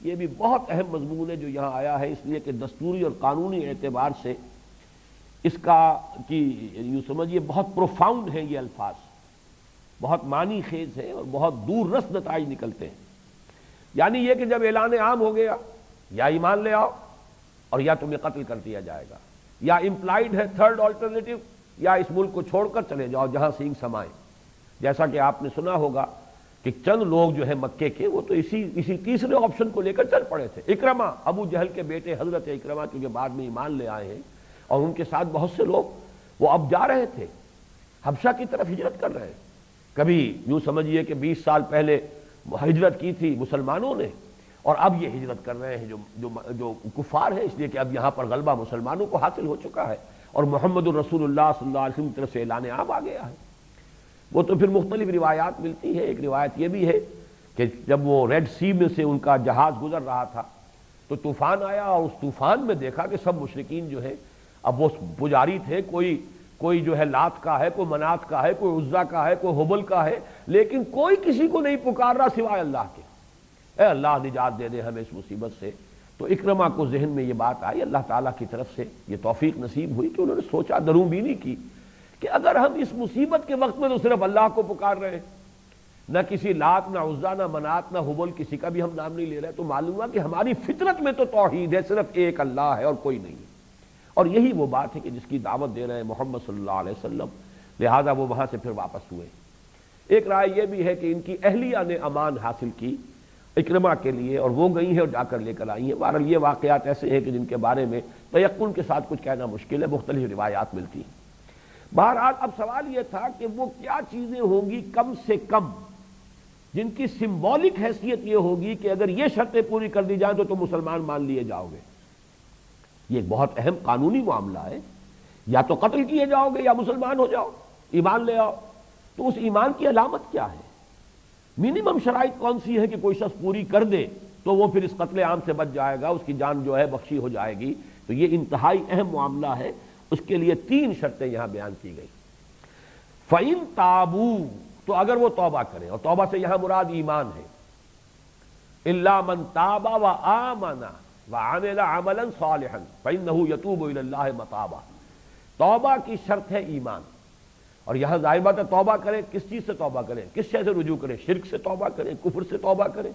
یہ بھی بہت اہم مضمون ہے جو یہاں آیا ہے، اس لیے کہ دستوری اور قانونی اعتبار سے اس کا کہ یوں سمجھیے بہت پروفاؤنڈ ہیں یہ الفاظ، بہت معنی خیز ہے اور بہت دور رس نتائج نکلتے ہیں۔ یعنی یہ کہ جب اعلان عام ہو گیا یا ایمان لے آؤ اور یا تمہیں قتل کر دیا جائے گا، یا امپلائڈ ہے تھرڈ آلٹرنیٹو، یا اس ملک کو چھوڑ کر چلے جاؤ جہاں سینگ سمائے۔ جیسا کہ آپ نے سنا ہوگا کہ چند لوگ جو ہے مکے کے وہ تو اسی تیسرے آپشن کو لے کر چل پڑے تھے۔ اکرمہ، ابو جہل کے بیٹے حضرت اکرمہ کیونکہ بعد میں ایمان لے آئے ہیں، اور ان کے ساتھ بہت سے لوگ وہ اب جا رہے تھے حبشہ کی طرف، ہجرت کر رہے ہیں۔ کبھی یوں سمجھیے کہ 20 سال پہلے ہجرت کی تھی مسلمانوں نے، اور اب یہ ہجرت کر رہے ہیں جو کفار ہیں، اس لیے کہ اب یہاں پر غلبہ مسلمانوں کو حاصل ہو چکا ہے اور محمد الرسول اللہ صلی اللہ علیہ وسلم کی طرف سے اعلان عام آ گیا ہے۔ وہ تو پھر مختلف روایات ملتی ہیں۔ ایک روایت یہ بھی ہے کہ جب وہ ریڈ سی میں سے ان کا جہاز گزر رہا تھا تو طوفان آیا، اور اس طوفان میں دیکھا کہ سب مشرکین جو ہے، اب وہ پجاری تھے، کوئی جو ہے لات کا ہے، کوئی منات کا ہے، کوئی عزا کا ہے، کوئی حبل کا ہے، لیکن کوئی کسی کو نہیں پکار رہا سوائے اللہ کے، اے اللہ نجات دے دے ہمیں اس مصیبت سے۔ تو اکرمہ کو ذہن میں یہ بات آئی، اللہ تعالیٰ کی طرف سے یہ توفیق نصیب ہوئی کہ انہوں نے سوچا، دروں بینی کی کہ اگر ہم اس مصیبت کے وقت میں تو صرف اللہ کو پکار رہے ہیں، نہ کسی لات نہ عزا نہ منات نہ حبل کسی کا بھی ہم نام نہیں لے رہے، تو معلوم ہوا کہ ہماری فطرت میں تو توحید ہے، صرف ایک اللہ ہے اور کوئی نہیں ہے۔ اور یہی وہ بات ہے کہ جس کی دعوت دے رہے ہیں محمد صلی اللہ علیہ وسلم، لہذا وہ وہاں سے پھر واپس ہوئے۔ ایک رائے یہ بھی ہے کہ ان کی اہلیہ نے امان حاصل کی اکرمہ کے لیے، اور وہ گئی ہیں اور جا کر لے کر آئی ہیں۔ بہرحال یہ واقعات ایسے ہیں کہ جن کے بارے میں تیقن کے ساتھ کچھ کہنا مشکل ہے، مختلف روایات ملتی ہیں۔ بہرحال اب سوال یہ تھا کہ وہ کیا چیزیں ہوں گی کم سے کم جن کی سمبولک حیثیت یہ ہوگی کہ اگر یہ شرطیں پوری کر دی جائیں تو تم مسلمان مان لیے جاؤ گے۔ یہ ایک بہت اہم قانونی معاملہ ہے، یا تو قتل کیے جاؤ گے یا مسلمان ہو جاؤ، ایمان لے آؤ۔ تو اس ایمان کی علامت کیا ہے؟ منیمم شرائط کون سی ہے کہ کوئی شخص پوری کر دے تو وہ پھر اس قتل عام سے بچ جائے گا، اس کی جان جو ہے بخشی ہو جائے گی؟ تو یہ انتہائی اہم معاملہ ہے، اس کے لیے 3 شرطیں یہاں بیان کی گئی۔ فَإِن تَابُوا، تو اگر وہ توبہ کریں، اور توبہ سے یہاں مراد ایمان ہے، إِلَّا مَن تَابَ وَآمَنَ وَعَمِلَ عَمَلًا صَالِحًا فَإِنَّهُ يَتُوبُ إِلَى اللَّهِ مَتَابًا۔ توبہ کی شرط ہے ایمان، اور یہاں ظاہر بات ہے توبہ کریں، کس چیز سے توبہ کریں، کس شے سے رجوع کریں؟ شرک سے توبہ کریں، کفر سے توبہ کریں،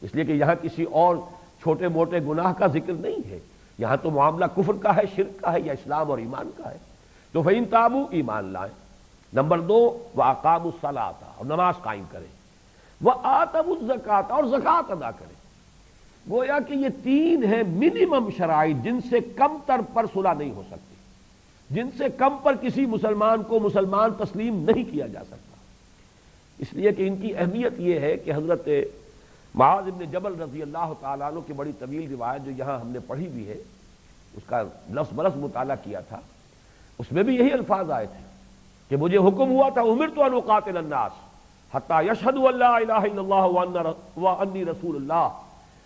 اس لیے کہ یہاں کسی اور چھوٹے موٹے گناہ کا ذکر نہیں ہے، یہاں تو معاملہ کفر کا ہے، شرک کا ہے، یا اسلام اور ایمان کا ہے۔ تو فَإِن تَابُوا، ایمان لائیں۔ نمبر 2، وَأَقَامُوا الصَّلَاةَ، اور نماز قائم کریں، وَآتَوُا الزَّکَاةَ، اور زکوٰۃ ادا کریں۔ گویا کہ یہ 3 ہیں منیمم شرائط جن سے کم تر پر صلح نہیں ہو سکتی، جن سے کم پر کسی مسلمان کو مسلمان تسلیم نہیں کیا جا سکتا۔ اس لیے کہ ان کی اہمیت یہ ہے کہ حضرت معاذ بن جبل رضی اللہ تعالیٰ عنہ کی بڑی طویل روایت جو یہاں ہم نے پڑھی بھی ہے، اس کا لفظ برس مطالعہ کیا تھا، اس میں بھی یہی الفاظ آئے تھے کہ مجھے حکم ہوا تھا امرت ان اقاتل الناس حتی یشہدوا ان لا الہ الا اللہ وانی رسول اللہ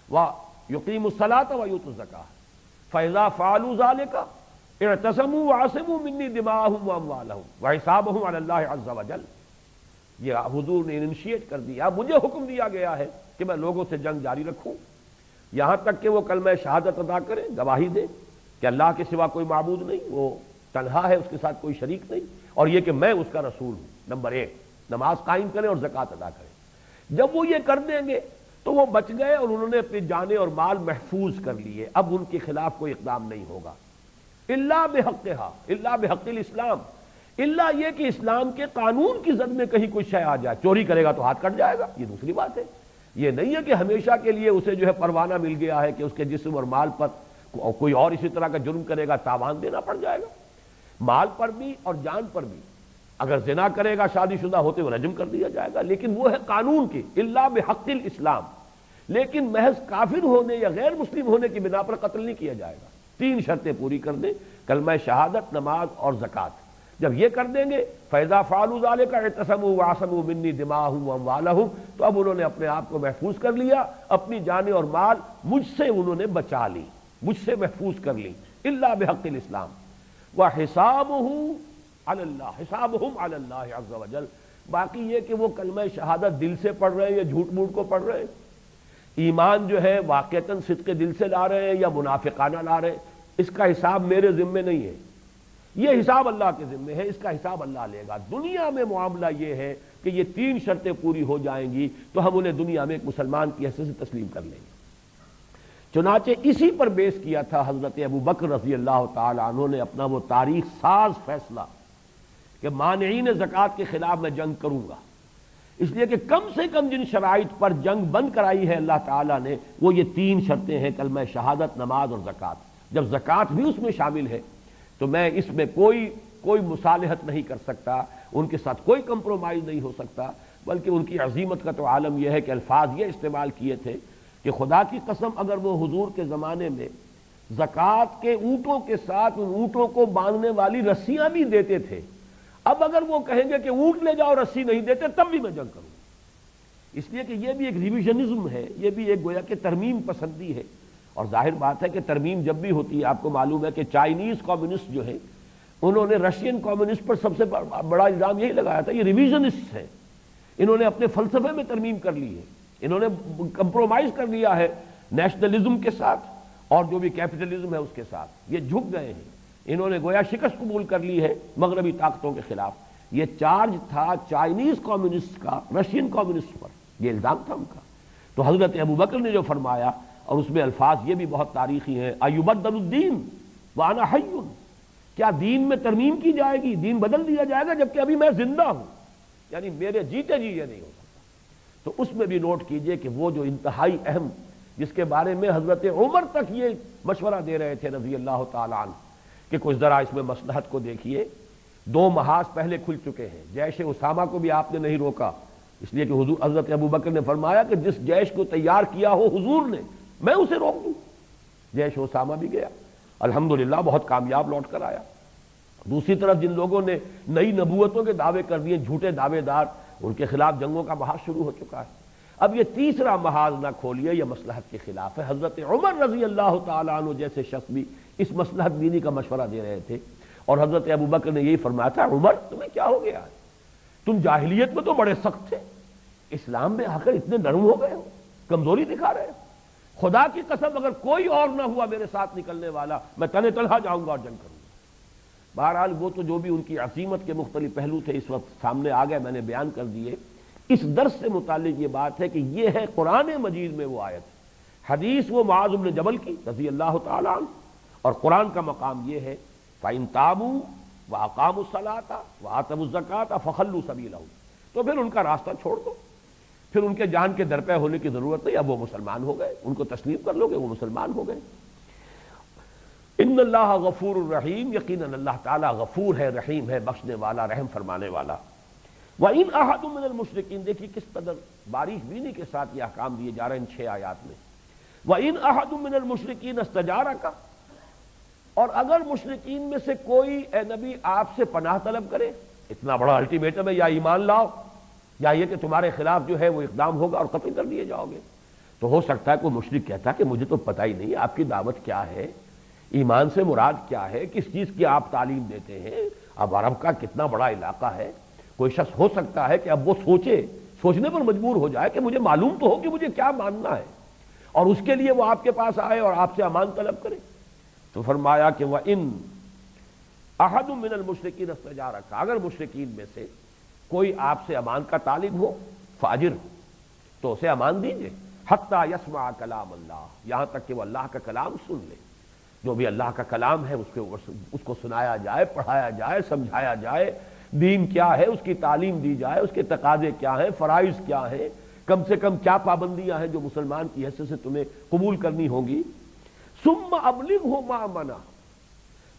ویقیموا الصلاۃ ویؤتوا الزکاۃ فاذا فعلوا ذلک اعتصموا وعصموا منی دماءهم واموالهم وحسابهم علی اللہ عز وجل۔ یہ حضور نے انیشیٹ کر دیا، مجھے حکم دیا گیا ہے کہ میں لوگوں سے جنگ جاری رکھوں یہاں تک کہ وہ کلمہ شہادت ادا کریں، گواہی دیں کہ اللہ کے سوا کوئی معبود نہیں، وہ تنہا ہے، اس کے ساتھ کوئی شریک نہیں، اور یہ کہ میں اس کا رسول ہوں۔ نمبر 1، نماز قائم کریں اور زکوٰۃ ادا کریں۔ جب وہ یہ کر دیں گے تو وہ بچ گئے اور انہوں نے اپنی جانیں اور مال محفوظ کر لیے، اب ان کے خلاف کوئی اقدام نہیں ہوگا۔ الا بحقھا، الا بحق الاسلام، الا یہ کہ اسلام کے قانون کی زد میں کہیں کوئی شے آ جائے، چوری کرے گا تو ہاتھ کٹ جائے گا، یہ دوسری بات ہے۔ یہ نہیں ہے کہ ہمیشہ کے لیے اسے جو ہے پروانہ مل گیا ہے کہ اس کے جسم اور مال پر کوئی اور اسی طرح کا جرم کرے گا تاوان دینا پڑ جائے گا، مال پر بھی اور جان پر بھی۔ اگر زنا کرے گا شادی شدہ ہوتے ہوئے رجم کر دیا جائے گا، لیکن وہ ہے قانون کی الا بحق الاسلام، لیکن محض کافر ہونے یا غیر مسلم ہونے کی بنا پر قتل نہیں کیا جائے گا۔ 3 شرطیں پوری کر دیں، کلمہ شہادت، نماز اور زکوٰۃ۔ جب یہ کر دیں گے فَإِذَا فَعَلُوا ذَلِكَ اعْتَصَمُوا وَعَصَمُوا مِنِّي دِمَاءَهُمْ وَأَمْوَالَهُمْ، تو اب انہوں نے اپنے آپ کو محفوظ کر لیا، اپنی جانیں اور مال مجھ سے انہوں نے بچا لی، مجھ سے محفوظ کر لی، الا بحق الاسلام۔ وَحِسَابُهُ عَلَى اللَّهِ، حسابهم عَلَى اللَّهِ عَزَّ وَجَلَّ۔ باقی یہ کہ وہ کلمہ شہادت دل سے پڑھ رہے ہیں یا جھوٹ موٹ کو پڑھ رہے ہیں، ایمان جو ہے واقعتاً صدق دل سے لا رہے ہیں یا منافقانہ لا رہے ہیں، اس کا حساب میرے ذمے نہیں ہے۔ یہ حساب اللہ کے ذمے ہے، اس کا حساب اللہ لے گا۔ دنیا میں معاملہ یہ ہے کہ یہ 3 شرطیں پوری ہو جائیں گی تو ہم انہیں دنیا میں ایک مسلمان کی حیثیت سے تسلیم کر لیں گے۔ چنانچہ اسی پر بیس کیا تھا حضرت ابو بکر رضی اللہ تعالی عنہ نے اپنا وہ تاریخ ساز فیصلہ کہ مانعین زکوٰۃ کے خلاف میں جنگ کروں گا، اس لیے کہ کم سے کم جن شرائط پر جنگ بند کرائی ہے اللہ تعالیٰ نے وہ یہ 3 شرطیں ہیں، کلمہ شہادت، نماز اور زکوٰۃ۔ جب زکوٰۃ بھی اس میں شامل ہے تو میں اس میں کوئی مصالحت نہیں کر سکتا، ان کے ساتھ کوئی کمپرومائز نہیں ہو سکتا، بلکہ ان کی عظیمت کا تو عالم یہ ہے کہ الفاظ یہ استعمال کیے تھے کہ خدا کی قسم اگر وہ حضور کے زمانے میں زکوٰۃ کے اونٹوں کے ساتھ ان اونٹوں کو باندھنے والی رسیاں بھی دیتے تھے، اب اگر وہ کہیں گے کہ اونٹ لے جاؤ رسی نہیں دیتے تب بھی میں جنگ کروں، اس لیے کہ یہ بھی ایک ریویژنزم ہے، یہ بھی ایک گویا کہ ترمیم پسندی ہے۔ اور ظاہر بات ہے کہ ترمیم جب بھی ہوتی ہے، آپ کو معلوم ہے کہ چائنیز کمیونسٹ جو ہیں انہوں نے رشین کمیونسٹ پر سب سے بڑا الزام یہی لگایا تھا، یہ ریویژنسٹ ہیں، انہوں نے اپنے فلسفے میں ترمیم کر لی ہے، انہوں نے کمپرومائز کر لیا ہے نیشنلزم کے ساتھ اور جو بھی کیپٹلزم ہے اس کے ساتھ، یہ جھک گئے ہیں، انہوں نے گویا شکست قبول کر لی ہے مغربی طاقتوں کے خلاف۔ یہ چارج تھا چائنیز کمیونسٹ کا رشین کمیونسٹ پر، یہ الزام تھا ان کا۔ تو حضرت ابوبکر نے جو فرمایا، اور اس میں الفاظ یہ بھی بہت تاریخی ہیں، ایبدل الدین وانا حی، کیا دین میں ترمیم کی جائے گی، دین بدل دیا جائے گا جبکہ ابھی میں زندہ ہوں، یعنی میرے جیتے جی یہ نہیں ہو سکتا۔ تو اس میں بھی نوٹ کیجئے کہ وہ جو انتہائی اہم، جس کے بارے میں حضرت عمر تک یہ مشورہ دے رہے تھے رضی اللہ تعالیٰ عنہ کہ کچھ ذرا اس میں مصلحت کو دیکھیے، 2 محاذ پہلے کھل چکے ہیں، جیش اسامہ کو بھی آپ نے نہیں روکا، اس لیے کہ حضرت ابوبکر نے فرمایا کہ جس جیش کو تیار کیا ہو حضور نے میں اسے روک دوں۔ جیش اسامہ بھی گیا، الحمدللہ بہت کامیاب لوٹ کر آیا۔ دوسری طرف جن لوگوں نے نئی نبوتوں کے دعوے کر دیے، جھوٹے دعوے دار، ان کے خلاف جنگوں کا محاذ شروع ہو چکا ہے۔ اب یہ تیسرا محاذ نہ کھولیے، یہ مصلحت کے خلاف ہے۔ حضرت عمر رضی اللہ تعالیٰ عنہ جیسے شخص بھی اس مصلحت بینی کا مشورہ دے رہے تھے، اور حضرت ابوبکر نے یہی فرمایا تھا، عمر تمہیں کیا ہو گیا ہے، تم جاہلیت میں تو بڑے سخت تھے، اسلام میں آ کر اتنے نرم ہو گئے ہو، کمزوری دکھا رہے ہو، خدا کی قسم اگر کوئی اور نہ ہوا میرے ساتھ نکلنے والا میں تنے تنہا جاؤں گا اور جنگ کروں گا۔ بہرحال وہ تو جو بھی ان کی عظیمت کے مختلف پہلو تھے اس وقت سامنے آ گئے، میں نے بیان کر دیے۔ اس درس سے متعلق یہ بات ہے کہ یہ ہے قرآن مجید میں وہ آیت، حدیث وہ معاذ بن جبل کی رضی اللہ تعالیٰ عنہ، اور قرآن کا مقام یہ ہے فَإِن تَابُوا وَأَقَامُوا الصَّلَاةَ وَآتَوُا الزَّكَاةَ فَخَلُّوا سَبِيلَهُمْ، تو پھر ان کا راستہ چھوڑ دو، پھر ان کے جان کے درپے ہونے کی ضرورت نہیں، اب وہ مسلمان ہو گئے، ان کو تسلیم کر لو گے، وہ مسلمان ہو گئے۔ ان اللہ غفور الرحیم، یقیناً اللہ تعالیٰ غفور ہے، رحیم ہے، بخشنے والا، رحم فرمانے والا۔ وَإِنْ أَحَدٌ مِّنَ الْمُشْرِكِينَ، دیکھیے کس قدر باریک بینی کے ساتھ یہ احکام دیے جا رہے ہیں ان 6 آیات میں۔ وَإِنْ أَحَدٌ مِّنَ الْمُشْرِكِينَ اسْتَجَارَكَ، اور اگر مشرکین میں سے کوئی اے نبی آپ سے پناہ طلب کرے، اتنا بڑا الٹیمیٹم ہے، یا ایمان لاؤ یا یہ کہ تمہارے خلاف جو ہے وہ اقدام ہوگا اور قتل کر دیے جاؤ گے، تو ہو سکتا ہے کوئی مشرک کہتا ہے کہ مجھے تو پتہ ہی نہیں آپ کی دعوت کیا ہے، ایمان سے مراد کیا ہے، کس چیز کی آپ تعلیم دیتے ہیں، اب عرب کا کتنا بڑا علاقہ ہے، کوئی شخص ہو سکتا ہے کہ اب وہ سوچنے پر مجبور ہو جائے کہ مجھے معلوم تو ہو کہ مجھے کیا ماننا ہے، اور اس کے لیے وہ آپ کے پاس آئے اور آپ سے امان طلب کرے۔ تو فرمایا کہ وَإِنْ أَحَدٌ مِّنَ الْمُشْرِكِينَ اسْتَجَارَكَ، اگر مشرکین میں سے کوئی آپ سے امان کا طالب ہو فاجر ہو تو اسے امان دیجئے، حتیٰ یسمع کلام اللہ، یہاں تک کہ وہ اللہ کا کلام سن لے، جو بھی اللہ کا کلام ہے اس کو سنایا جائے، پڑھایا جائے، سمجھایا جائے، دین کیا ہے اس کی تعلیم دی جائے، اس کے تقاضے کیا ہیں، فرائض کیا ہیں، کم سے کم کیا پابندیاں ہیں جو مسلمان کی حیثیت سے تمہیں قبول کرنی ہوگی۔ ثم ابلغہ مأمنہ،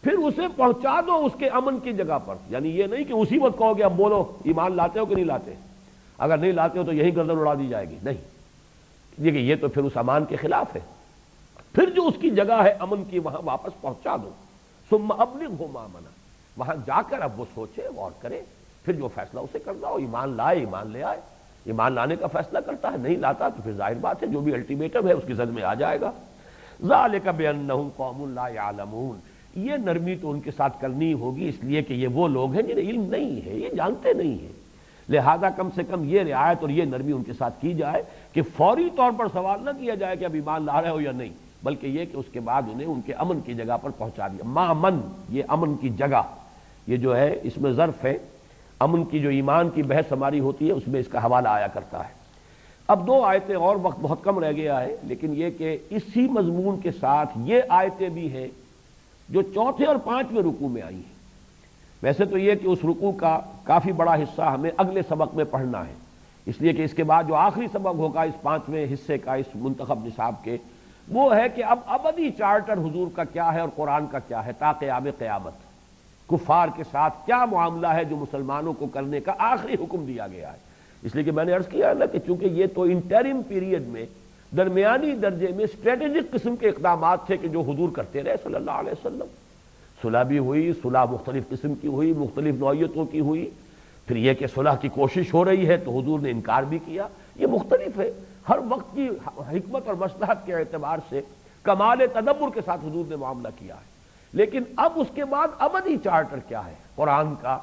پھر اسے پہنچا دو اس کے امن کی جگہ پر، یعنی یہ نہیں کہ اسی وقت کہو گے اب بولو ایمان لاتے ہو کہ نہیں لاتے، اگر نہیں لاتے ہو تو یہی گردن اڑا دی جائے گی، نہیں، دیکھیے یہ تو پھر اس امان کے خلاف ہے، پھر جو اس کی جگہ ہے امن کی وہاں واپس پہنچا دو۔ ثم ابلغہ مأمنہ، وہاں جا کر اب وہ سوچے غور کرے، پھر جو فیصلہ اسے کرنا ہو، ایمان لائے ایمان لے آئے، ایمان لانے کا فیصلہ کرتا ہے، نہیں لاتا تو پھر ظاہر بات ہے جو بھی الٹیمیٹم ہے اس کی زد میں آ جائے گا۔ ذالک بانہم قوم لا یعلمون، یہ نرمی تو ان کے ساتھ کرنی ہوگی اس لیے کہ یہ وہ لوگ ہیں جنہیں علم نہیں ہے، یہ جانتے نہیں ہیں، لہذا کم سے کم یہ رعایت اور یہ نرمی ان کے ساتھ کی جائے کہ فوری طور پر سوال نہ کیا جائے کہ اب ایمان لا رہے ہو یا نہیں، بلکہ یہ کہ اس کے بعد انہیں ان کے امن کی جگہ پر پہنچا دیا۔ مامن، یہ امن کی جگہ، یہ جو ہے اس میں ظرف ہے، امن کی جو ایمان کی بحث ہماری ہوتی ہے اس میں اس کا حوالہ آیا کرتا ہے۔ اب دو آیتیں اور، وقت بہت کم رہ گیا ہے، لیکن یہ کہ اسی مضمون کے ساتھ یہ آیتیں بھی ہیں جو چوتھے اور پانچویں رکوع میں آئی ہیں۔ ویسے تو یہ کہ اس رکوع کا کافی بڑا حصہ ہمیں اگلے سبق میں پڑھنا ہے، اس لیے کہ اس کے بعد جو آخری سبق ہوگا اس پانچویں حصے کا اس منتخب نصاب کے، وہ ہے کہ اب ابدی چارٹر حضور کا کیا ہے اور قرآن کا کیا ہے تا قیام قیامت، کفار کے ساتھ کیا معاملہ ہے جو مسلمانوں کو کرنے کا آخری حکم دیا گیا ہے۔ اس لیے کہ میں نے عرض کیا نا کہ چونکہ یہ تو انٹرم پیریڈ میں درمیانی درجے میں اسٹریٹجک قسم کے اقدامات تھے کہ جو حضور کرتے رہے صلی اللہ علیہ وسلم، صلح بھی ہوئی، صلح مختلف قسم کی ہوئی، مختلف نوعیتوں کی ہوئی، پھر یہ کہ صلح کی کوشش ہو رہی ہے تو حضور نے انکار بھی کیا، یہ مختلف ہے، ہر وقت کی حکمت اور مصلحت کے اعتبار سے کمال تدبر کے ساتھ حضور نے معاملہ کیا ہے۔ لیکن اب اس کے بعد ابدی چارٹر کیا ہے قرآن کا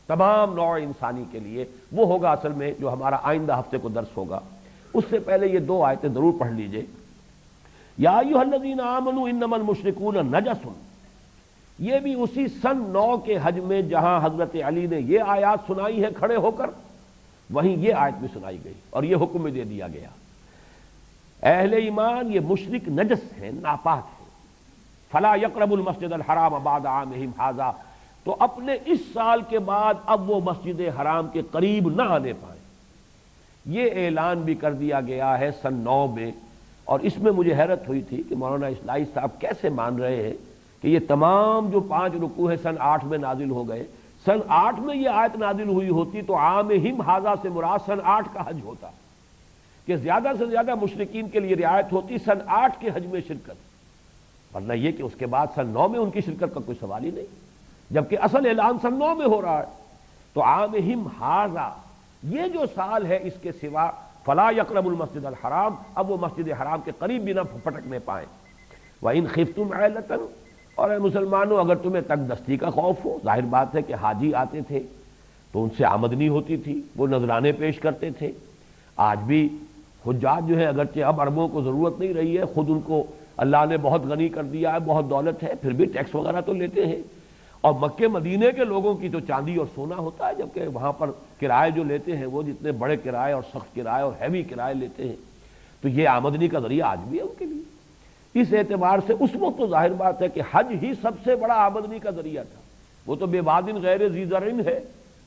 تمام نوع انسانی کے لیے، وہ ہوگا اصل میں جو ہمارا آئندہ ہفتے کو درس ہوگا۔ اس سے پہلے یہ دو آیتیں ضرور پڑھ لیجئے۔ یا ایھا الذین آمنوا انما المشرکون نجس، یہ بھی اسی سن 9 کے حج میں جہاں حضرت علی نے یہ آیات سنائی ہے کھڑے ہو کر، وہیں یہ آیت بھی سنائی گئی اور یہ حکم بھی دے دیا گیا، اہل ایمان یہ مشرک نجس ہیں، ناپاک ہیں، فلا یقرب المسجد الحرام بعد عامہم ھذا، تو اپنے اس سال کے بعد اب وہ مسجد حرام کے قریب نہ آنے پائیں۔ یہ اعلان بھی کر دیا گیا ہے سن 9 میں، اور اس میں مجھے حیرت ہوئی تھی کہ مولانا اصلاحی صاحب کیسے مان رہے ہیں کہ یہ تمام جو 5 رکوع ہیں سن 8 میں نازل ہو گئے۔ سن 8 میں یہ آیت نازل ہوئی ہوتی تو عامہم ھذا سے مراد سن 8 کا حج ہوتا کہ زیادہ سے زیادہ مشرکین کے لیے رعایت ہوتی سن 8 کے حج میں شرکت، ورنہ یہ کہ اس کے بعد سن 9 میں ان کی شرکت کا کوئی سوال ہی نہیں، جبکہ اصل اعلان سن 9 میں ہو رہا ہے۔ تو عامہم ھذا یہ جو سال ہے، اس کے سوا فلا یقرب المسجد الحرام، اب وہ مسجد حرام کے قریب بھی نہ پھٹکنے پائیں۔ وَإِنْ خِفْتُمْ عَيْلَةً، اور اے مسلمانوں اگر تمہیں تک دستی کا خوف ہو، ظاہر بات ہے کہ حاجی آتے تھے تو ان سے آمدنی ہوتی تھی، وہ نذرانے پیش کرتے تھے۔ آج بھی حجاج جو ہے اگرچہ اب عربوں کو ضرورت نہیں رہی ہے، خود ان کو اللہ نے بہت غنی کر دیا ہے، بہت دولت ہے، پھر بھی ٹیکس وغیرہ تو لیتے ہیں، اور مکے مدینے کے لوگوں کی تو چاندی اور سونا ہوتا ہے، جبکہ وہاں پر کرائے جو لیتے ہیں وہ جتنے بڑے کرائے اور سخت کرائے اور ہیوی کرائے لیتے ہیں، تو یہ آمدنی کا ذریعہ آج بھی ہے ان کے لیے۔ اس اعتبار سے اس وقت تو ظاہر بات ہے کہ حج ہی سب سے بڑا آمدنی کا ذریعہ تھا، وہ تو بے وادن غیر ذی زرع ہے،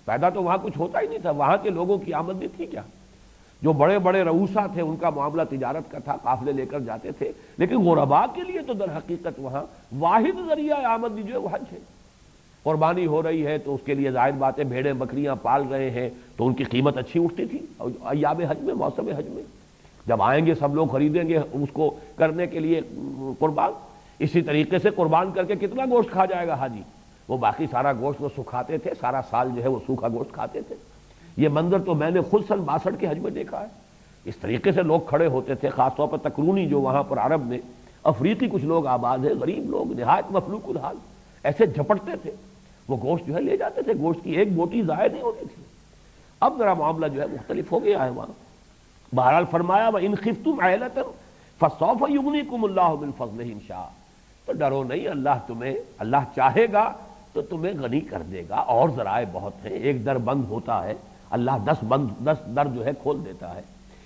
پیدا تو وہاں کچھ ہوتا ہی نہیں تھا، وہاں کے لوگوں کی آمدنی تھی کیا؟ جو بڑے بڑے رؤوسا تھے ان کا معاملہ تجارت کا تھا، قافلے لے کر جاتے تھے، لیکن غرباء کے لیے تو در حقیقت وہاں واحد ذریعہ آمدنی جو ہے وہ حج ہے۔ قربانی ہو رہی ہے تو اس کے لیے ظاہر بات ہے بھیڑیں بکریاں پال رہے ہیں تو ان کی قیمت اچھی اٹھتی تھی ایام حج میں، موسم حج میں، جب آئیں گے سب لوگ خریدیں گے اس کو کرنے کے لیے قربان۔ اسی طریقے سے قربان کر کے کتنا گوشت کھا جائے گا حاجی، وہ باقی سارا گوشت وہ سکھاتے تھے، سارا سال جو ہے وہ سوکھا گوشت کھاتے تھے۔ یہ منظر تو میں نے خود سن 62 کے حج میں دیکھا ہے، اس طریقے سے لوگ کھڑے ہوتے تھے، خاص طور پر تکرونی جو وہاں پر عرب میں افریقی کچھ لوگ آباد ہیں، غریب لوگ نہایت مفلوق الحال، ایسے جھپٹتے تھے، وہ گوشت جو ہے لے جاتے تھے، گوشت کی ایک بوٹی ضائع نہیں ہوتی تھی۔ اب ذرا معاملہ جو ہے مختلف ہو گیا ہے وہاں۔ بہرحال فرمایا وَإِنْ خِفْتُمْ عَيْلَةً فَسَوْفَ يُغْنِيكُمُ اللَّهُ مِنْ فَضْلِهِ إِنْ شَاءَ، تو ڈرو نہیں، اللہ چاہے گا تو تمہیں غنی کر دے گا، اور ذرائع بہت ہیں، ایک در بند ہوتا ہے اللہ 10 در جو ہے کھول دیتا ہے۔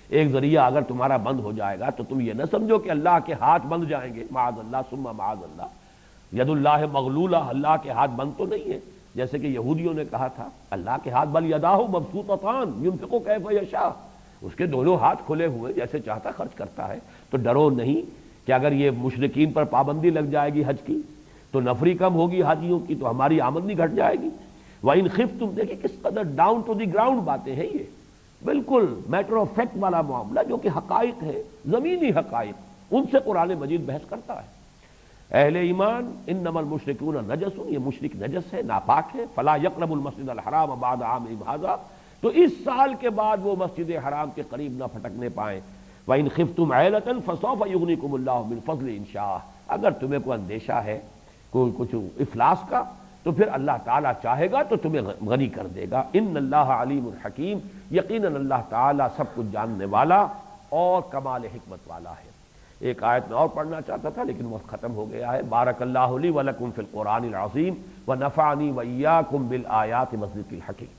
ایک ذریعہ اگر تمہارا بند ہو جائے گا تو تم یہ نہ سمجھو کہ اللہ کے ہاتھ بند جائیں گے، معاذ اللہ ثم معاذ اللہ، ید اللہ مغلولہ، اللہ کے ہاتھ بند تو نہیں ہے، جیسے کہ یہودیوں نے کہا تھا اللہ کے ہاتھ بل یداہ مبسوطتان ینفق کیف یشاء، اس کے دونوں ہاتھ کھلے ہوئے، جیسے چاہتا خرچ کرتا ہے۔ تو ڈرو نہیں کہ اگر یہ مشرکین پر پابندی لگ جائے گی حج کی تو نفری کم ہوگی حاجیوں کی، تو ہماری آمدنی گھٹ جائے گی۔ وَإِنْ خِفْتُمْ، دیکھیں کس قدر ڈاؤن ٹو دی گراؤنڈ باتیں ہیں، یہ بالکل میٹر آف فیکٹ والا معاملہ جو کہ حقائق ہے، زمینی حقائق، ان سے قرآن مجید بحث کرتا ہے۔ اہل ایمان انما المشرکون نجس، یہ مشرک نجس ہے، ناپاک ہے، فلا یقرب المسجد الحرام بعد عامہم ھذا، تو اس سال کے بعد وہ مسجد حرام کے قریب نہ پھٹکنے پائیں۔ وَإِنْ خِفْتُمْ عَيْلَةً فَسَوْفَ يُغْنِيكُمُ اللَّهُ مِنْ فَضْلِهِ إِنْ شَاءَ، اگر تمہیں کوئی اندیشہ ہے کوئی کچھ افلاس کا تو پھر اللہ تعالیٰ چاہے گا تو تمہیں غنی کر دے گا۔ ان اللہ علیم الحکیم، یقیناً اللہ تعالیٰ سب کچھ جاننے والا اور کمال حکمت والا ہے۔ ایک آیت میں اور پڑھنا چاہتا تھا لیکن وہ ختم ہو گیا ہے۔ بارک اللہ لی ولکم فی القرآن العظیم ونفعنی وایاکم بالآیات والذکر الحکیم۔